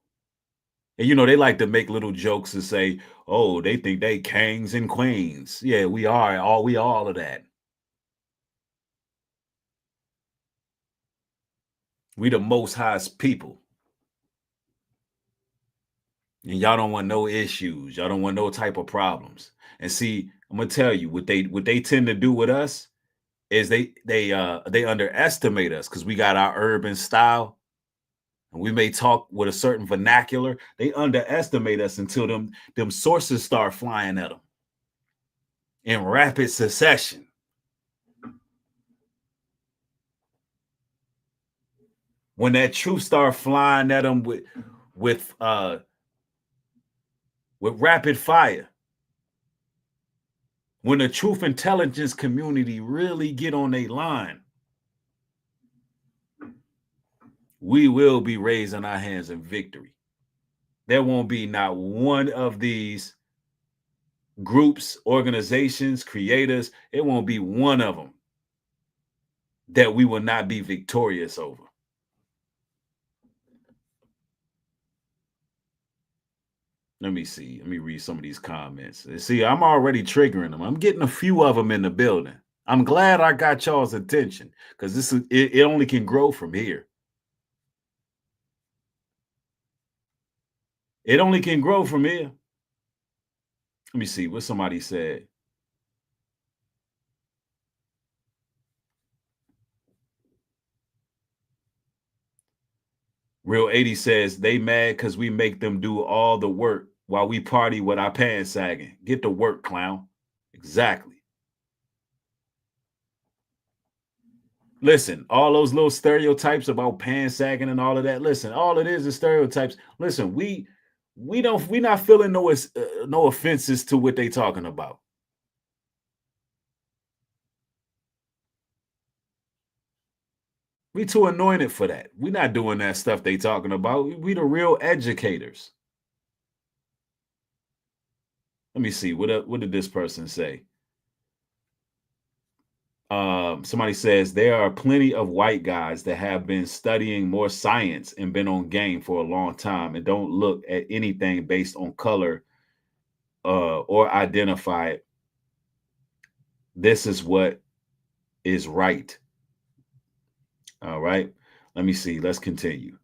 And you know, they like to make little jokes and say, "Oh, they think they kings and queens." Yeah, we are we all of that. We the most highest people. And y'all don't want no issues. Y'all don't want no type of problems. And see, I'm gonna tell you what they tend to do with us is they underestimate us because we got our urban style and we may talk with a certain vernacular. They underestimate us until them sources start flying at them in rapid succession. When that truth start flying at them with rapid fire. When the truth intelligence community really get on their line, we will be raising our hands in victory. There won't be not one of these groups, organizations, creators, it won't be one of them that we will not be victorious over. Let me see. Let me read some of these comments. See, I'm already triggering them. I'm getting a few of them in the building. I'm glad I got y'all's attention because it only can grow from here. It only can grow from here. Let me see what somebody said. Real 80 says they mad because we make them do all the work while we party with our pants sagging. Get to work, clown. Exactly. Listen, all those little stereotypes about pants sagging and all of that. Listen, all it is stereotypes. Listen, we not feeling no offenses to what they talking about. We too anointed for that. We not doing that stuff they talking about. We the real educators. Let me see. What did this person say? Somebody says there are plenty of white guys that have been studying more science and been on game for a long time and don't look at anything based on color or identify it. This is what is right. All right. Let me see. Let's continue.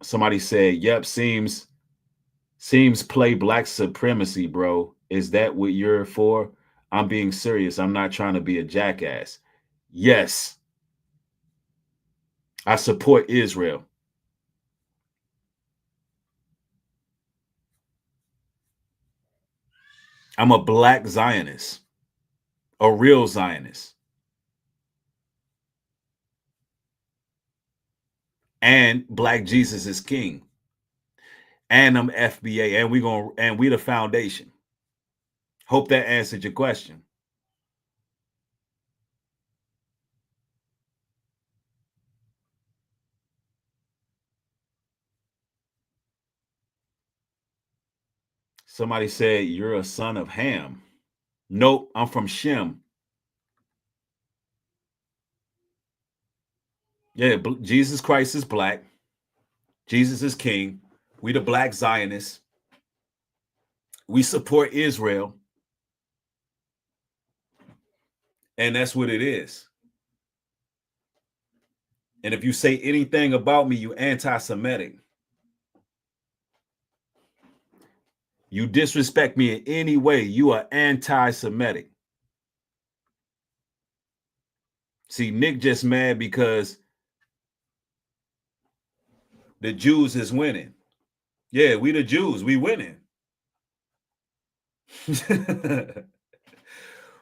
Somebody said, "Yep, seems play black supremacy, bro. Is that what you're for? I'm being serious. I'm not trying to be a jackass." Yes. I support Israel. I'm a black Zionist. A real Zionist. And Black Jesus is King. And I'm FBA. And we the foundation. Hope that answered your question. Somebody said you're a son of Ham. Nope, I'm from Shem. Yeah, Jesus Christ is black. Jesus is king. We the black Zionists. We support Israel. And that's what it is. And if you say anything about me, you anti-Semitic. You disrespect me in any way, you are anti-Semitic. See, Nick just mad because the Jews is winning. Yeah, we the Jews, we winning.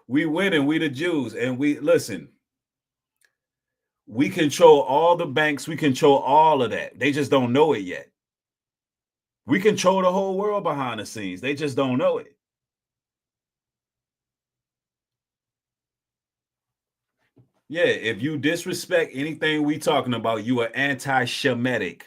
We winning, we the Jews. And we, listen, we control all the banks, we control all of that. They just don't know it yet. We control the whole world behind the scenes. They just don't know it. Yeah, if you disrespect anything we talking about, you are anti-Shemitic.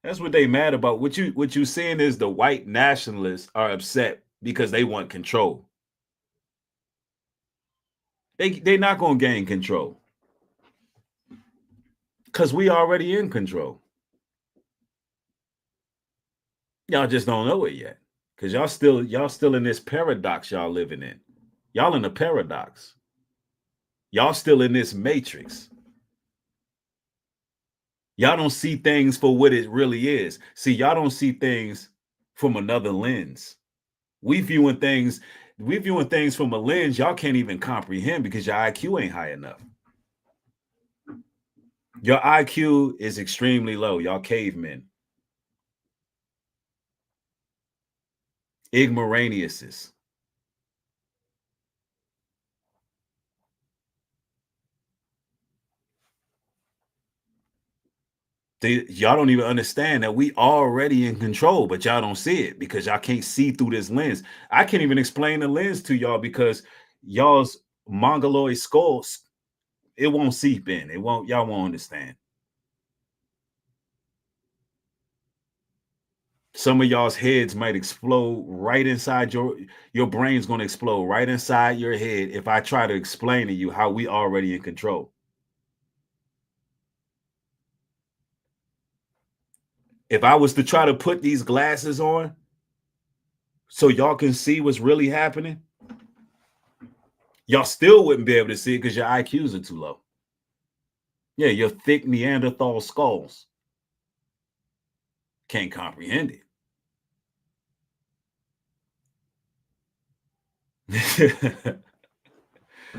That's what they mad about. What you saying is the white nationalists are upset because they want control. They not gonna gain control because we already in control. Y'all just don't know it yet because y'all still in this paradox y'all living in. Y'all in a paradox. Y'all still in this matrix. Y'all don't see things for what it really is. See, y'all don't see things from another lens. We viewing things from a lens y'all can't even comprehend because your IQ ain't high enough. Your IQ is extremely low. Y'all cavemen. Ignoramuses. Y'all don't even understand that we already in control, but y'all don't see it because y'all can't see through this lens. I can't even explain the lens to y'all because y'all's mongoloid skulls, it won't seep in. Y'all won't understand. Some of y'all's heads might explode right inside your brain's going to explode right inside your head if I try to explain to you how we already in control. If I was to try to put these glasses on so y'all can see what's really happening, y'all still wouldn't be able to see it because your IQs are too low. Yeah, your thick Neanderthal skulls can't comprehend it.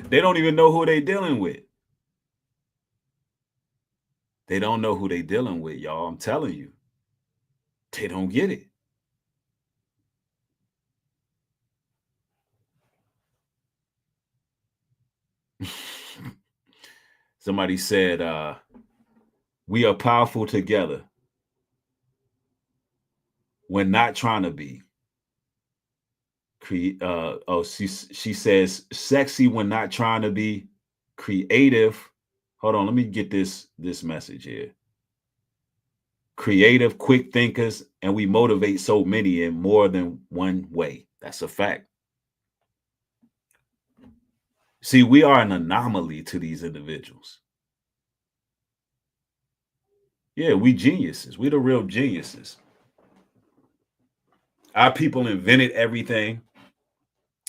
They don't even know who they're dealing with. They don't know who they're dealing with, y'all. I'm telling you. They don't get it. Somebody said, we are powerful together. We're not trying to be. She says, sexy when not trying to be, creative. Hold on, let me get this message here. Creative, quick thinkers, and we motivate so many in more than one way. That's a fact. See, we are an anomaly to these individuals. Yeah, we geniuses. We the real geniuses. Our people invented everything.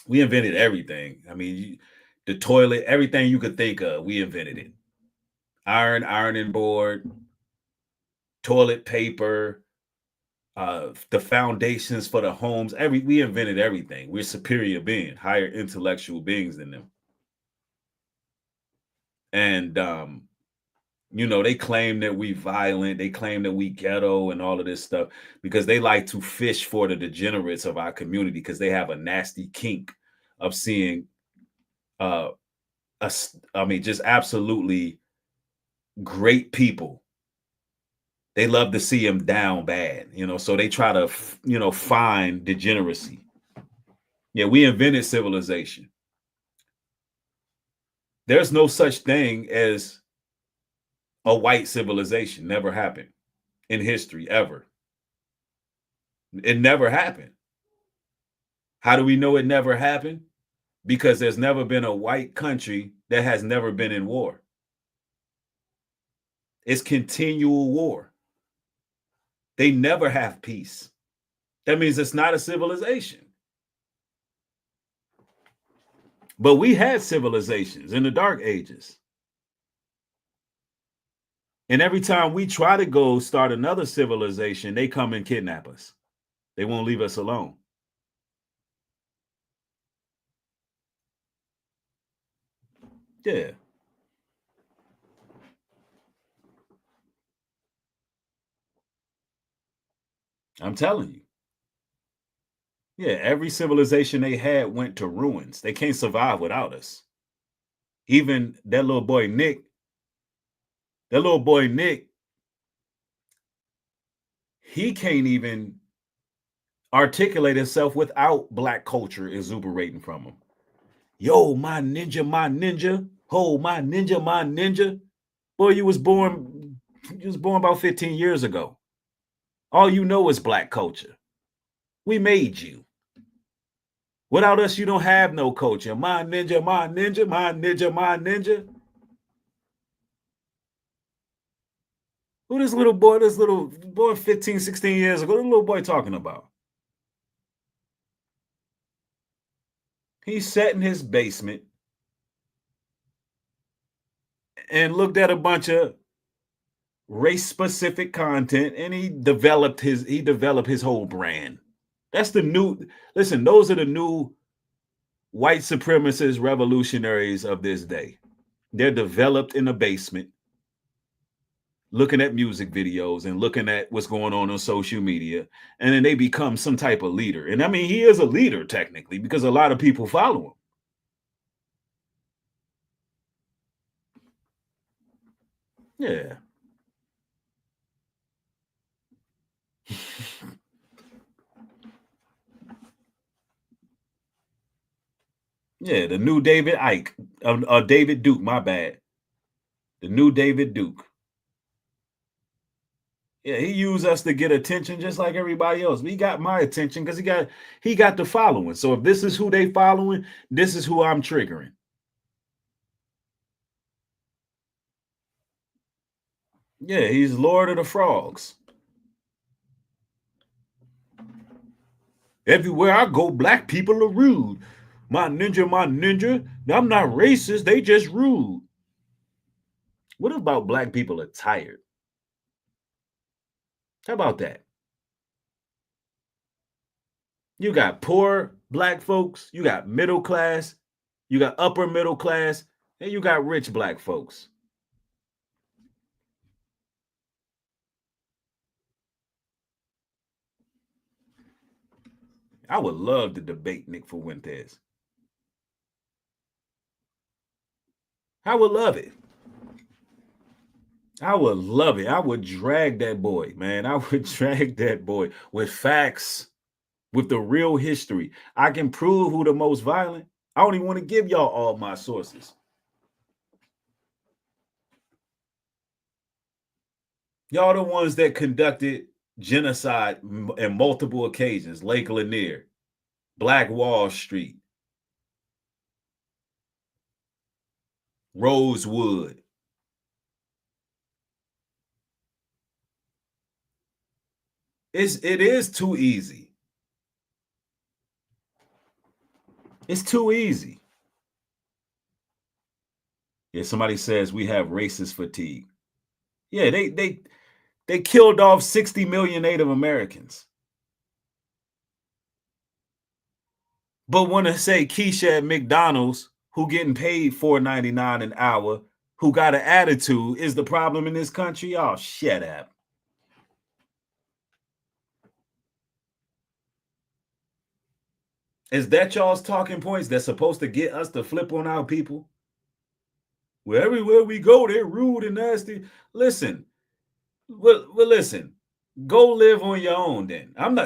We invented everything. I mean, the toilet, everything you could think of, we invented it. Ironing board, toilet paper, the foundations for the homes. We invented everything. We're superior beings, higher intellectual beings than them. And You know, they claim that we violent, they claim that we ghetto and all of this stuff because they like to fish for the degenerates of our community because they have a nasty kink of seeing us, I mean, just absolutely great people. They love to see them down bad, you know, so they try to, you know, find degeneracy. Yeah, we invented civilization. There's no such thing as a white civilization. Never happened in history, ever. It never happened. How do we know it never happened? Because there's never been a white country that has never been in war. It's continual war. They never have peace. That means it's not a civilization. But we had civilizations in the Dark Ages. And every time we try to go start another civilization, they come and kidnap us. They won't leave us alone. Yeah. I'm telling you. Yeah, every civilization they had went to ruins. They can't survive without us. Even that little boy Nick, he can't even articulate himself without black culture exuberating from him. Yo, my ninja. Ho, my ninja. Boy, you was born about 15 years ago. All you know is black culture. We made you. Without us, you don't have no culture. My ninja. Who this little boy 15, 16 years ago, the little boy talking about? He sat in his basement and looked at a bunch of race-specific content, and he developed his whole brand. That's the new, listen, those are the new white supremacist revolutionaries of this day. They're developed in a basement, looking at music videos and looking at what's going on social media, and then they become some type of leader. And I mean, he is a leader technically because a lot of people follow him. Yeah. Yeah, the new David Icke, David Duke, my bad. The new David Duke. Yeah, he used us to get attention just like everybody else. He got my attention because he got the following. So if this is who they following, this is who I'm triggering. Yeah, he's Lord of the Frogs. Everywhere I go, black people are rude. My ninja. I'm not racist. They just rude. What about black people are tired? How about that? You got poor black folks, you got middle class, you got upper middle class, and you got rich black folks. I would love to debate Nick Fuentes. I would love it. I would love it. I would drag that boy, man. I would drag that boy with facts, with the real history. I can prove who the most violent. I don't even want to give y'all all my sources. Y'all the ones that conducted genocide in multiple occasions. Lake Lanier, Black Wall Street, Rosewood. It is too easy. It's too easy. Yeah, somebody says we have racist fatigue. Yeah, they killed off 60 million Native Americans. But want to say Keisha at McDonald's, who getting paid $4.99 an hour, who got an attitude is the problem in this country? Oh, shut up. Is that y'all's talking points that's supposed to get us to flip on our people? Well, everywhere we go, they're rude and nasty. Listen, well, listen, go live on your own then. I'm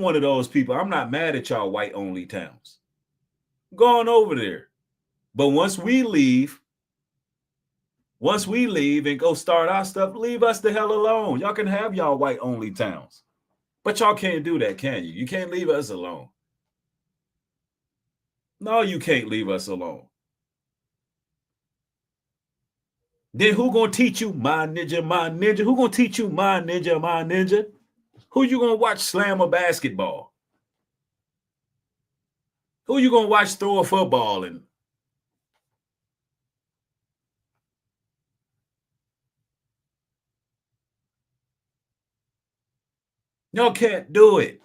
one of those people. I'm not mad at y'all white only towns. Go on over there. But once we leave and go start our stuff, leave us the hell alone. Y'all can have y'all white only towns. But y'all can't do that, can you? You can't leave us alone. No, you can't leave us alone. Then who gonna teach you my ninja, my ninja? Who gonna teach you my ninja, my ninja? Who you gonna watch slam a basketball? Who you gonna watch throw a football and y'all can't do it.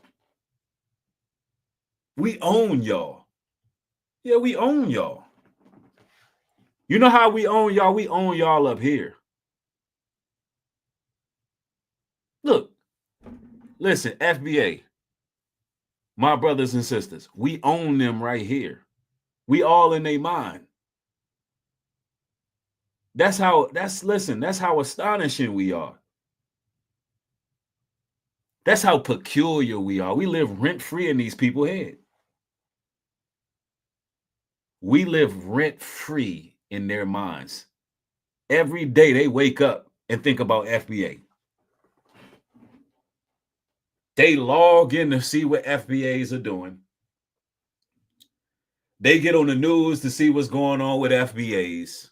We own y'all. Yeah, we own y'all. You know how we own y'all? We own y'all up here. Look, listen, FBA, my brothers and sisters, we own them right here. We all in their mind. That's how astonishing we are. That's how peculiar we are. We live rent-free in these people's head. We live rent-free in their minds. Every day they wake up and think about FBA. They log in to see what FBAs are doing. They get on the news to see what's going on with FBAs.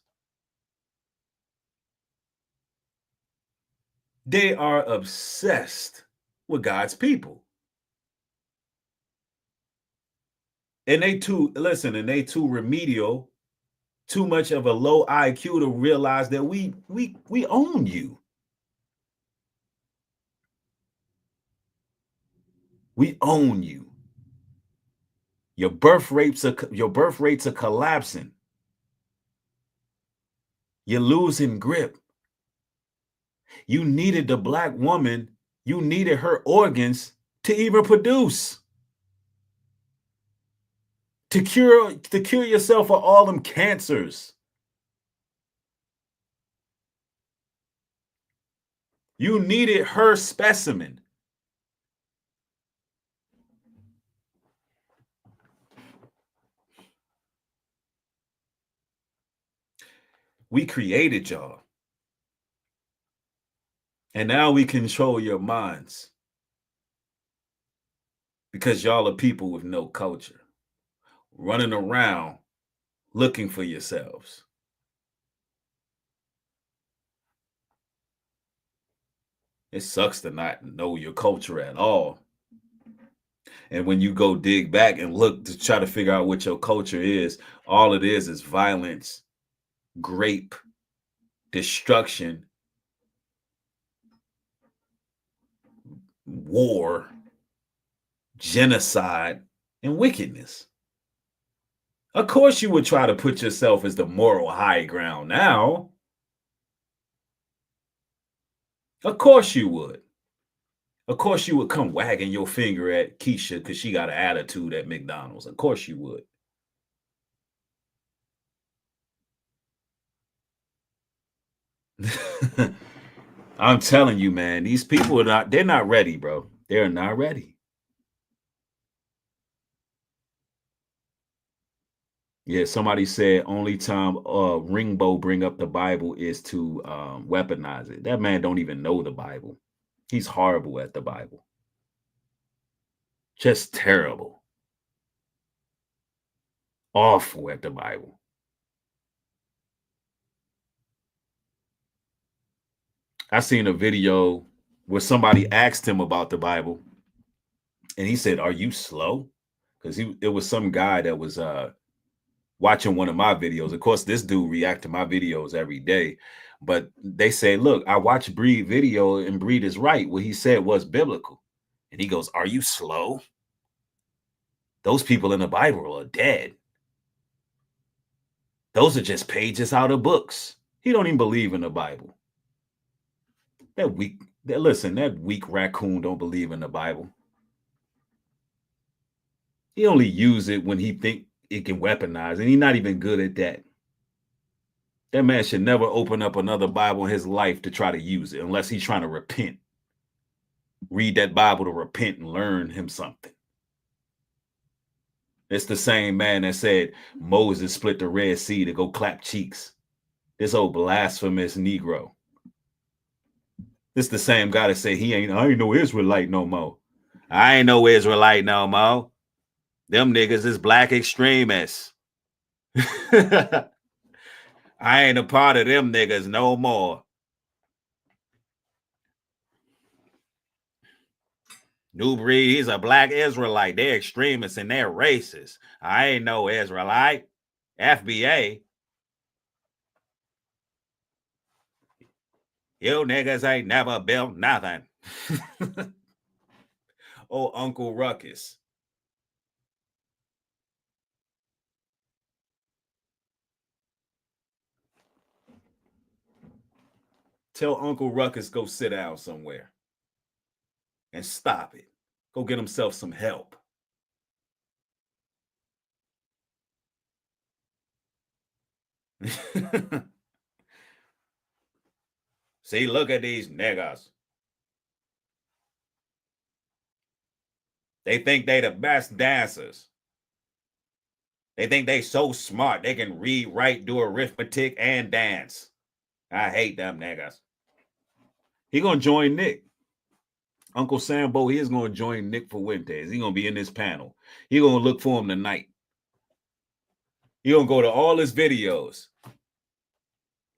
They are obsessed with God's people. And they too remedial, too much of a low IQ to realize that we own you. We own you. Your birth rates are collapsing. You're losing grip. You needed the black woman, you needed her organs to even produce. To cure yourself of all them cancers. You needed her specimen. We created y'all. And now we control your minds. Because y'all are people with no culture. Running around looking for yourselves. It sucks to not know your culture at all. And when you go dig back and look to try to figure out what your culture is, all it is violence, grape, destruction, war, genocide, and wickedness. Of course you would try to put yourself as the moral high ground now. Of course you would. Of course you would come wagging your finger at Keisha because she got an attitude at McDonald's. Of course you would. I'm telling you, man, these people they're not ready, bro. They're not ready. Yeah, somebody said only time Ringbo bring up the Bible is to weaponize it. That man don't even know the Bible. He's horrible at the Bible. Just terrible. Awful at the Bible. I seen a video where somebody asked him about the Bible and he said, "Are you slow?" Because it was some guy that was watching one of my videos. Of course, this dude react to my videos every day, but they say, "Look, I watch Breed video and Breed is right. What he said was biblical." And he goes, "Are you slow? Those people in the Bible are dead. Those are just pages out of books. He don't even believe in the Bible. That weak raccoon don't believe in the Bible. He only use it when he think it can weaponize, and he's not even good at that. That man should never open up another Bible in his life to try to use it unless he's trying to repent. Read that Bible to repent and learn him something. It's the same man that said Moses split the Red Sea to go clap cheeks. This old blasphemous Negro. This the same guy that said I ain't no Israelite no more. I ain't no Israelite no more. Them niggas is black extremists. I ain't a part of them niggas no more. New breed, he's a black Israelite. They're extremists and they're racist. I ain't no Israelite. FBA. You niggas ain't never built nothing. Oh, Uncle Ruckus. Tell Uncle Ruckus go sit down somewhere and stop it. Go get himself some help. See, look at these niggas. They think they the best dancers. They think they so smart they can read, write, do arithmetic, and dance. I hate them niggas. He gonna join Nick. Uncle Sambo, he is gonna join Nick Fuentes. He gonna be in this panel. He gonna look for him tonight. He gonna go to all his videos.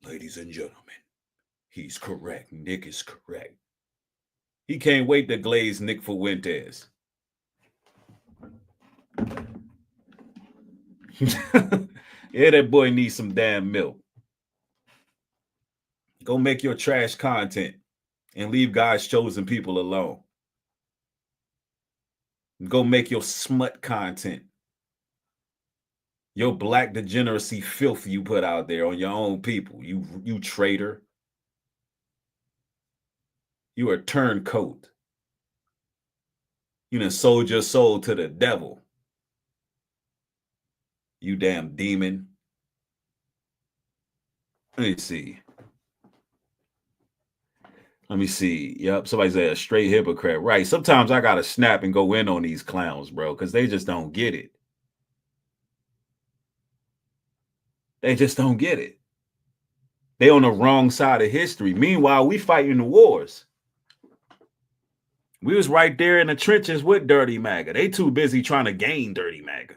Ladies and gentlemen, he's correct. Nick is correct. He can't wait to glaze Nick Fuentes. Yeah, that boy needs some damn milk. Go make your trash content and leave God's chosen people alone. Go make your smut content. Your black degeneracy filth you put out there on your own people. You traitor. You are a turncoat. You done sold your soul to the devil. You damn demon. Let me see. Yep, somebody said a straight hypocrite. Right. Sometimes I gotta snap and go in on these clowns, bro, because they just don't get it. They just don't get it. They on the wrong side of history. Meanwhile, we fighting the wars. We was right there in the trenches with Dirty Maga. They too busy trying to gain Dirty Maga.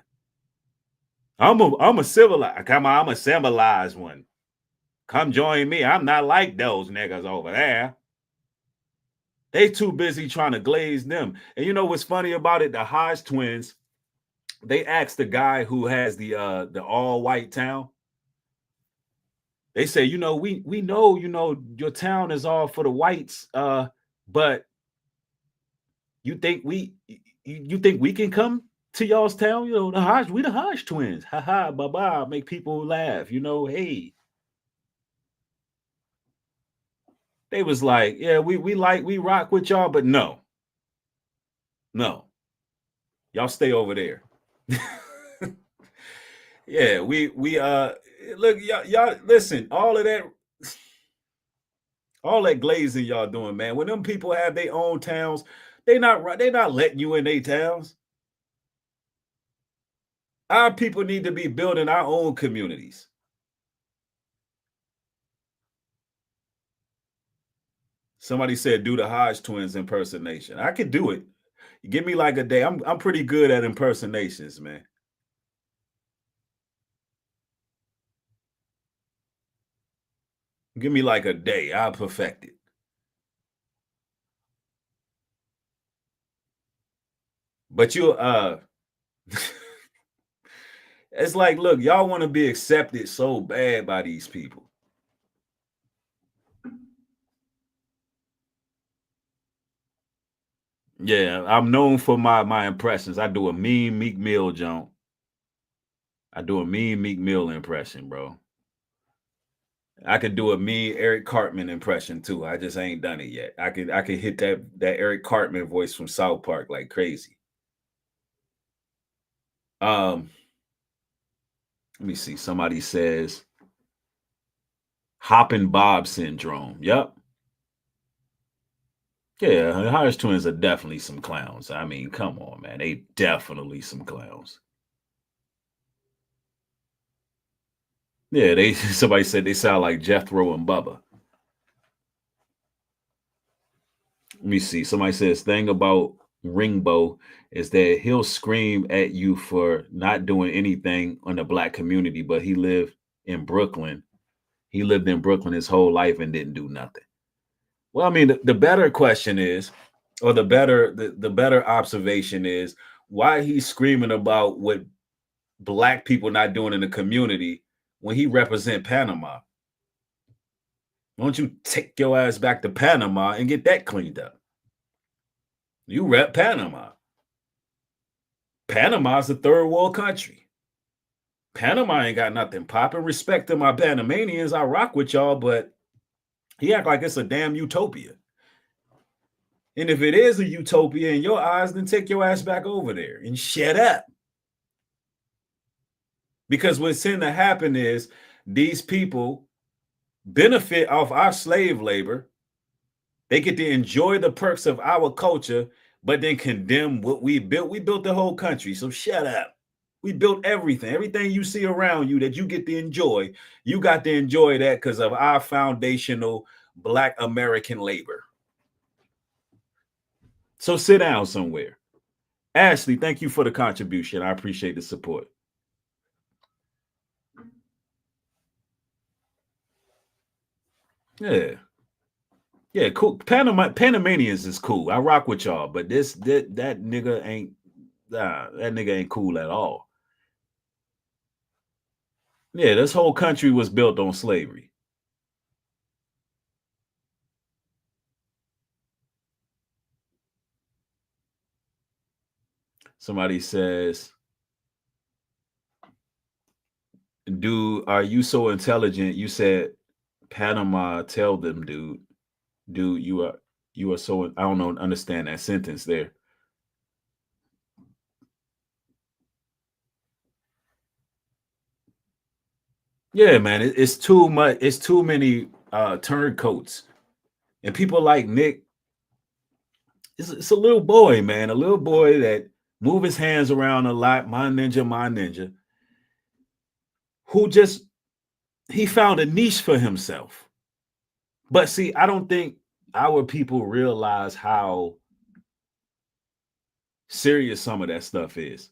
I'm a civilized. Come on, I'm a civilized one. Come join me. I'm not like those niggas over there. They too busy trying to glaze them. And you know what's funny about it? The Hodge twins, they asked the guy who has the all-white town. They say, we know, your town is all for the whites, but you think we can come to y'all's town? The Hodge, we the Hodge twins. Ha ha, bye-bye, make people laugh, hey. They was like, yeah, we rock with y'all, but no. Y'all stay over there. Yeah, we look, y'all listen, all that glazing y'all doing, man. When them people have their own towns, they not letting you in their towns. Our people need to be building our own communities. Somebody said do the Hodge twins impersonation. I could do it. Give me like a day. I'm pretty good at impersonations, man. Give me like a day. I'll perfect it. But you it's like, look, y'all want to be accepted so bad by these people. Yeah, I'm known for my impressions. I do a mean Meek Mill, John. I do a mean Meek Mill impression, bro. I could do a mean Eric Cartman impression too. I just ain't done it yet. I could hit that Eric Cartman voice from South Park like crazy. Let me see. Somebody says Hoppin' Bob syndrome. Yep. Yeah, Harris twins are definitely some clowns. I mean, come on, man. They definitely some clowns. Yeah, they somebody said they sound like Jethro and Bubba. Let me see. Somebody says thing about Ringbo is that he'll scream at you for not doing anything on the black community, but he lived in Brooklyn. He lived in Brooklyn his whole life and didn't do nothing. Well, I mean, the better question is, or the better observation is, why he's screaming about what black people not doing in the community when he represent Panama. Why don't you take your ass back to Panama and get that cleaned up? You rep Panama. Panama's a third world country. Panama ain't got nothing popping. Respect to my Panamanians, I rock with y'all, but he act like it's a damn utopia. And if it is a utopia in your eyes, then take your ass back over there and shut up. Because what's going to happen is these people benefit off our slave labor. They get to enjoy the perks of our culture, but then condemn what we built. We built the whole country, so shut up. We built everything. Everything you see around you that you get to enjoy, you got to enjoy that because of our foundational Black American labor. So sit down somewhere. Ashley, thank you for the contribution. I appreciate the support. Yeah. Yeah, cool. Panamanians is cool. I rock with y'all, but that nigga ain't that nigga ain't cool at all. Yeah, this whole country was built on slavery. Somebody says, dude, are you so intelligent? You said Panama, tell them, dude. Dude, you are so, I don't know, understand that sentence there. Yeah, man, it's too much. It's too many turncoats, and people like Nick. It's a little boy, man, a little boy that move his hands around a lot. My ninja, who just he found a niche for himself. But see, I don't think our people realize how serious some of that stuff is.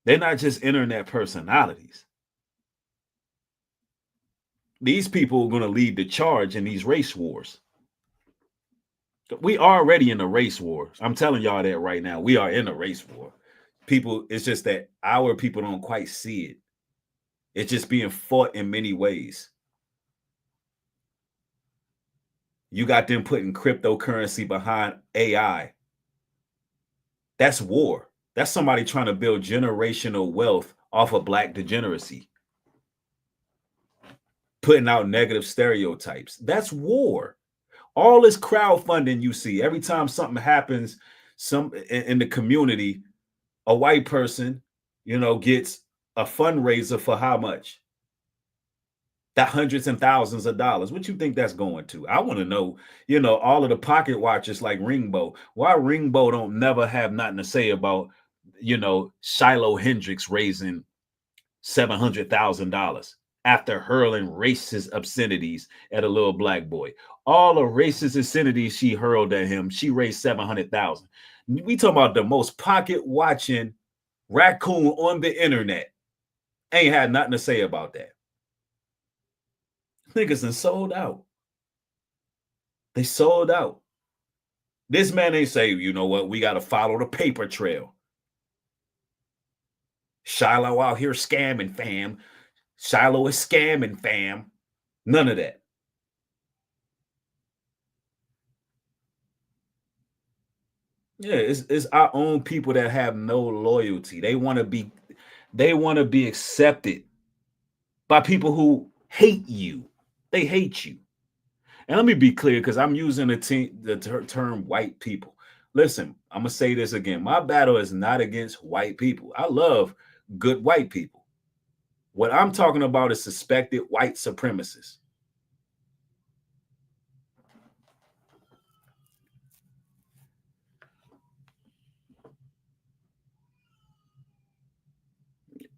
They're not just internet personalities. These people are going to lead the charge in these race wars. We are already in a race war. I'm telling y'all that right now. We are in a race war. People, it's just that our people don't quite see it. It's just being fought in many ways. You got them putting cryptocurrency behind AI. That's war. That's somebody trying to build generational wealth off of Black degeneracy. Putting out negative stereotypes. That's war. All this crowdfunding you see, every time something happens in the community, a white person, gets a fundraiser for how much? That hundreds and thousands of dollars. What you think that's going to? I want to know, all of the pocket watchers like Ringbo. Why Ringbo don't never have nothing to say about, Shiloh Hendricks raising $700,000 after hurling racist obscenities at a little black boy. All the racist obscenities she hurled at him, she raised $700,000. We talking about the most pocket watching raccoon on the internet. Ain't had nothing to say about that. Niggas done sold out. They sold out. This man ain't say, you know what, we got to follow the paper trail. Shiloh out here scamming, fam. Shiloh is scamming, fam. None of that. Yeah, it's our own people that have no loyalty. They want to be accepted by people who hate you. They hate you. And let me be clear, because I'm using the term white people. Listen, I'm going to say this again. My battle is not against white people. I love good white people. What I'm talking about is suspected white supremacists.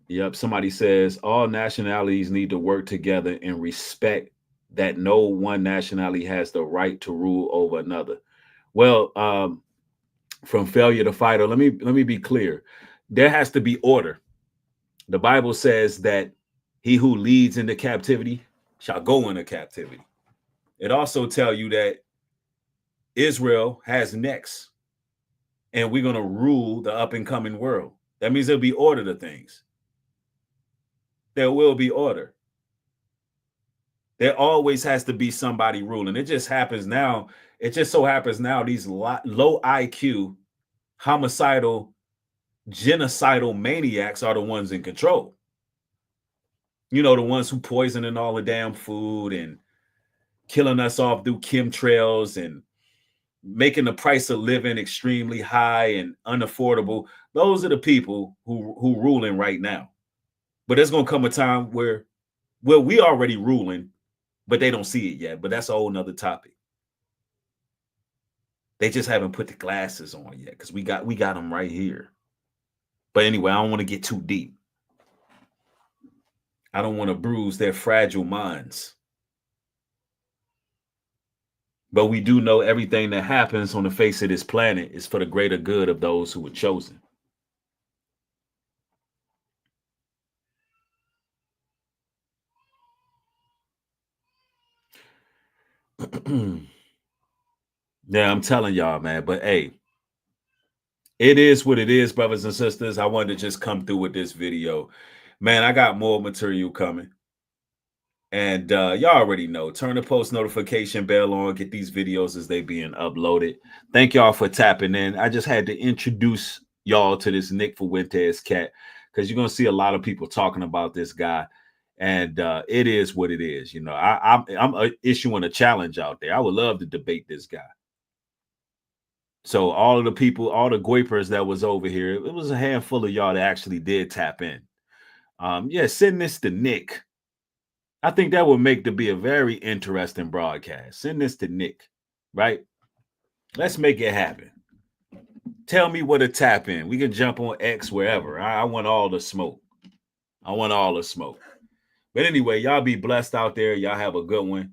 Yep. Somebody says all nationalities need to work together and respect that no one nationality has the right to rule over another. Well, from failure to fighter, let me be clear. There has to be order. The Bible says that he who leads into captivity shall go into captivity. It also tells you that Israel has next, and we're going to rule the up and coming world. That means there'll be order to things. There will be order. There always has to be somebody ruling. It just happens now. It just so happens now these low IQ, homicidal, genocidal maniacs are the ones in control. You know, the ones who poisoning all the damn food and killing us off through chemtrails and making the price of living extremely high and unaffordable. Those are the people who ruling right now. But there's going to come a time where we already ruling, but they don't see it yet. But that's a whole nother topic. They just haven't put the glasses on yet because we got them right here. But anyway, I don't want to get too deep. I don't want to bruise their fragile minds. But we do know everything that happens on the face of this planet is for the greater good of those who were chosen. Yeah, I'm telling y'all, man. But hey, it is what it is, brothers and sisters. I wanted to just come through with this video. Man, I got more material coming. And y'all already know, turn the post notification bell on, get these videos as they being uploaded. Thank y'all for tapping in. I just had to introduce y'all to this Nick Fuentes cat because you're going to see a lot of people talking about this guy. And it is what it is. You know, I'm issuing a challenge out there. I would love to debate this guy. So all of the people, all the goipers that was over here, it was a handful of y'all that actually did tap in. Yeah, send this to Nick. I think that would make to be a very interesting broadcast. Send this to Nick, right? Let's make it happen. Tell me where to tap in. We can jump on X wherever. I want all the smoke. I want all the smoke. But anyway, y'all be blessed out there. Y'all have a good one.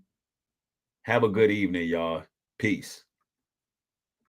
Have a good evening, y'all. Peace.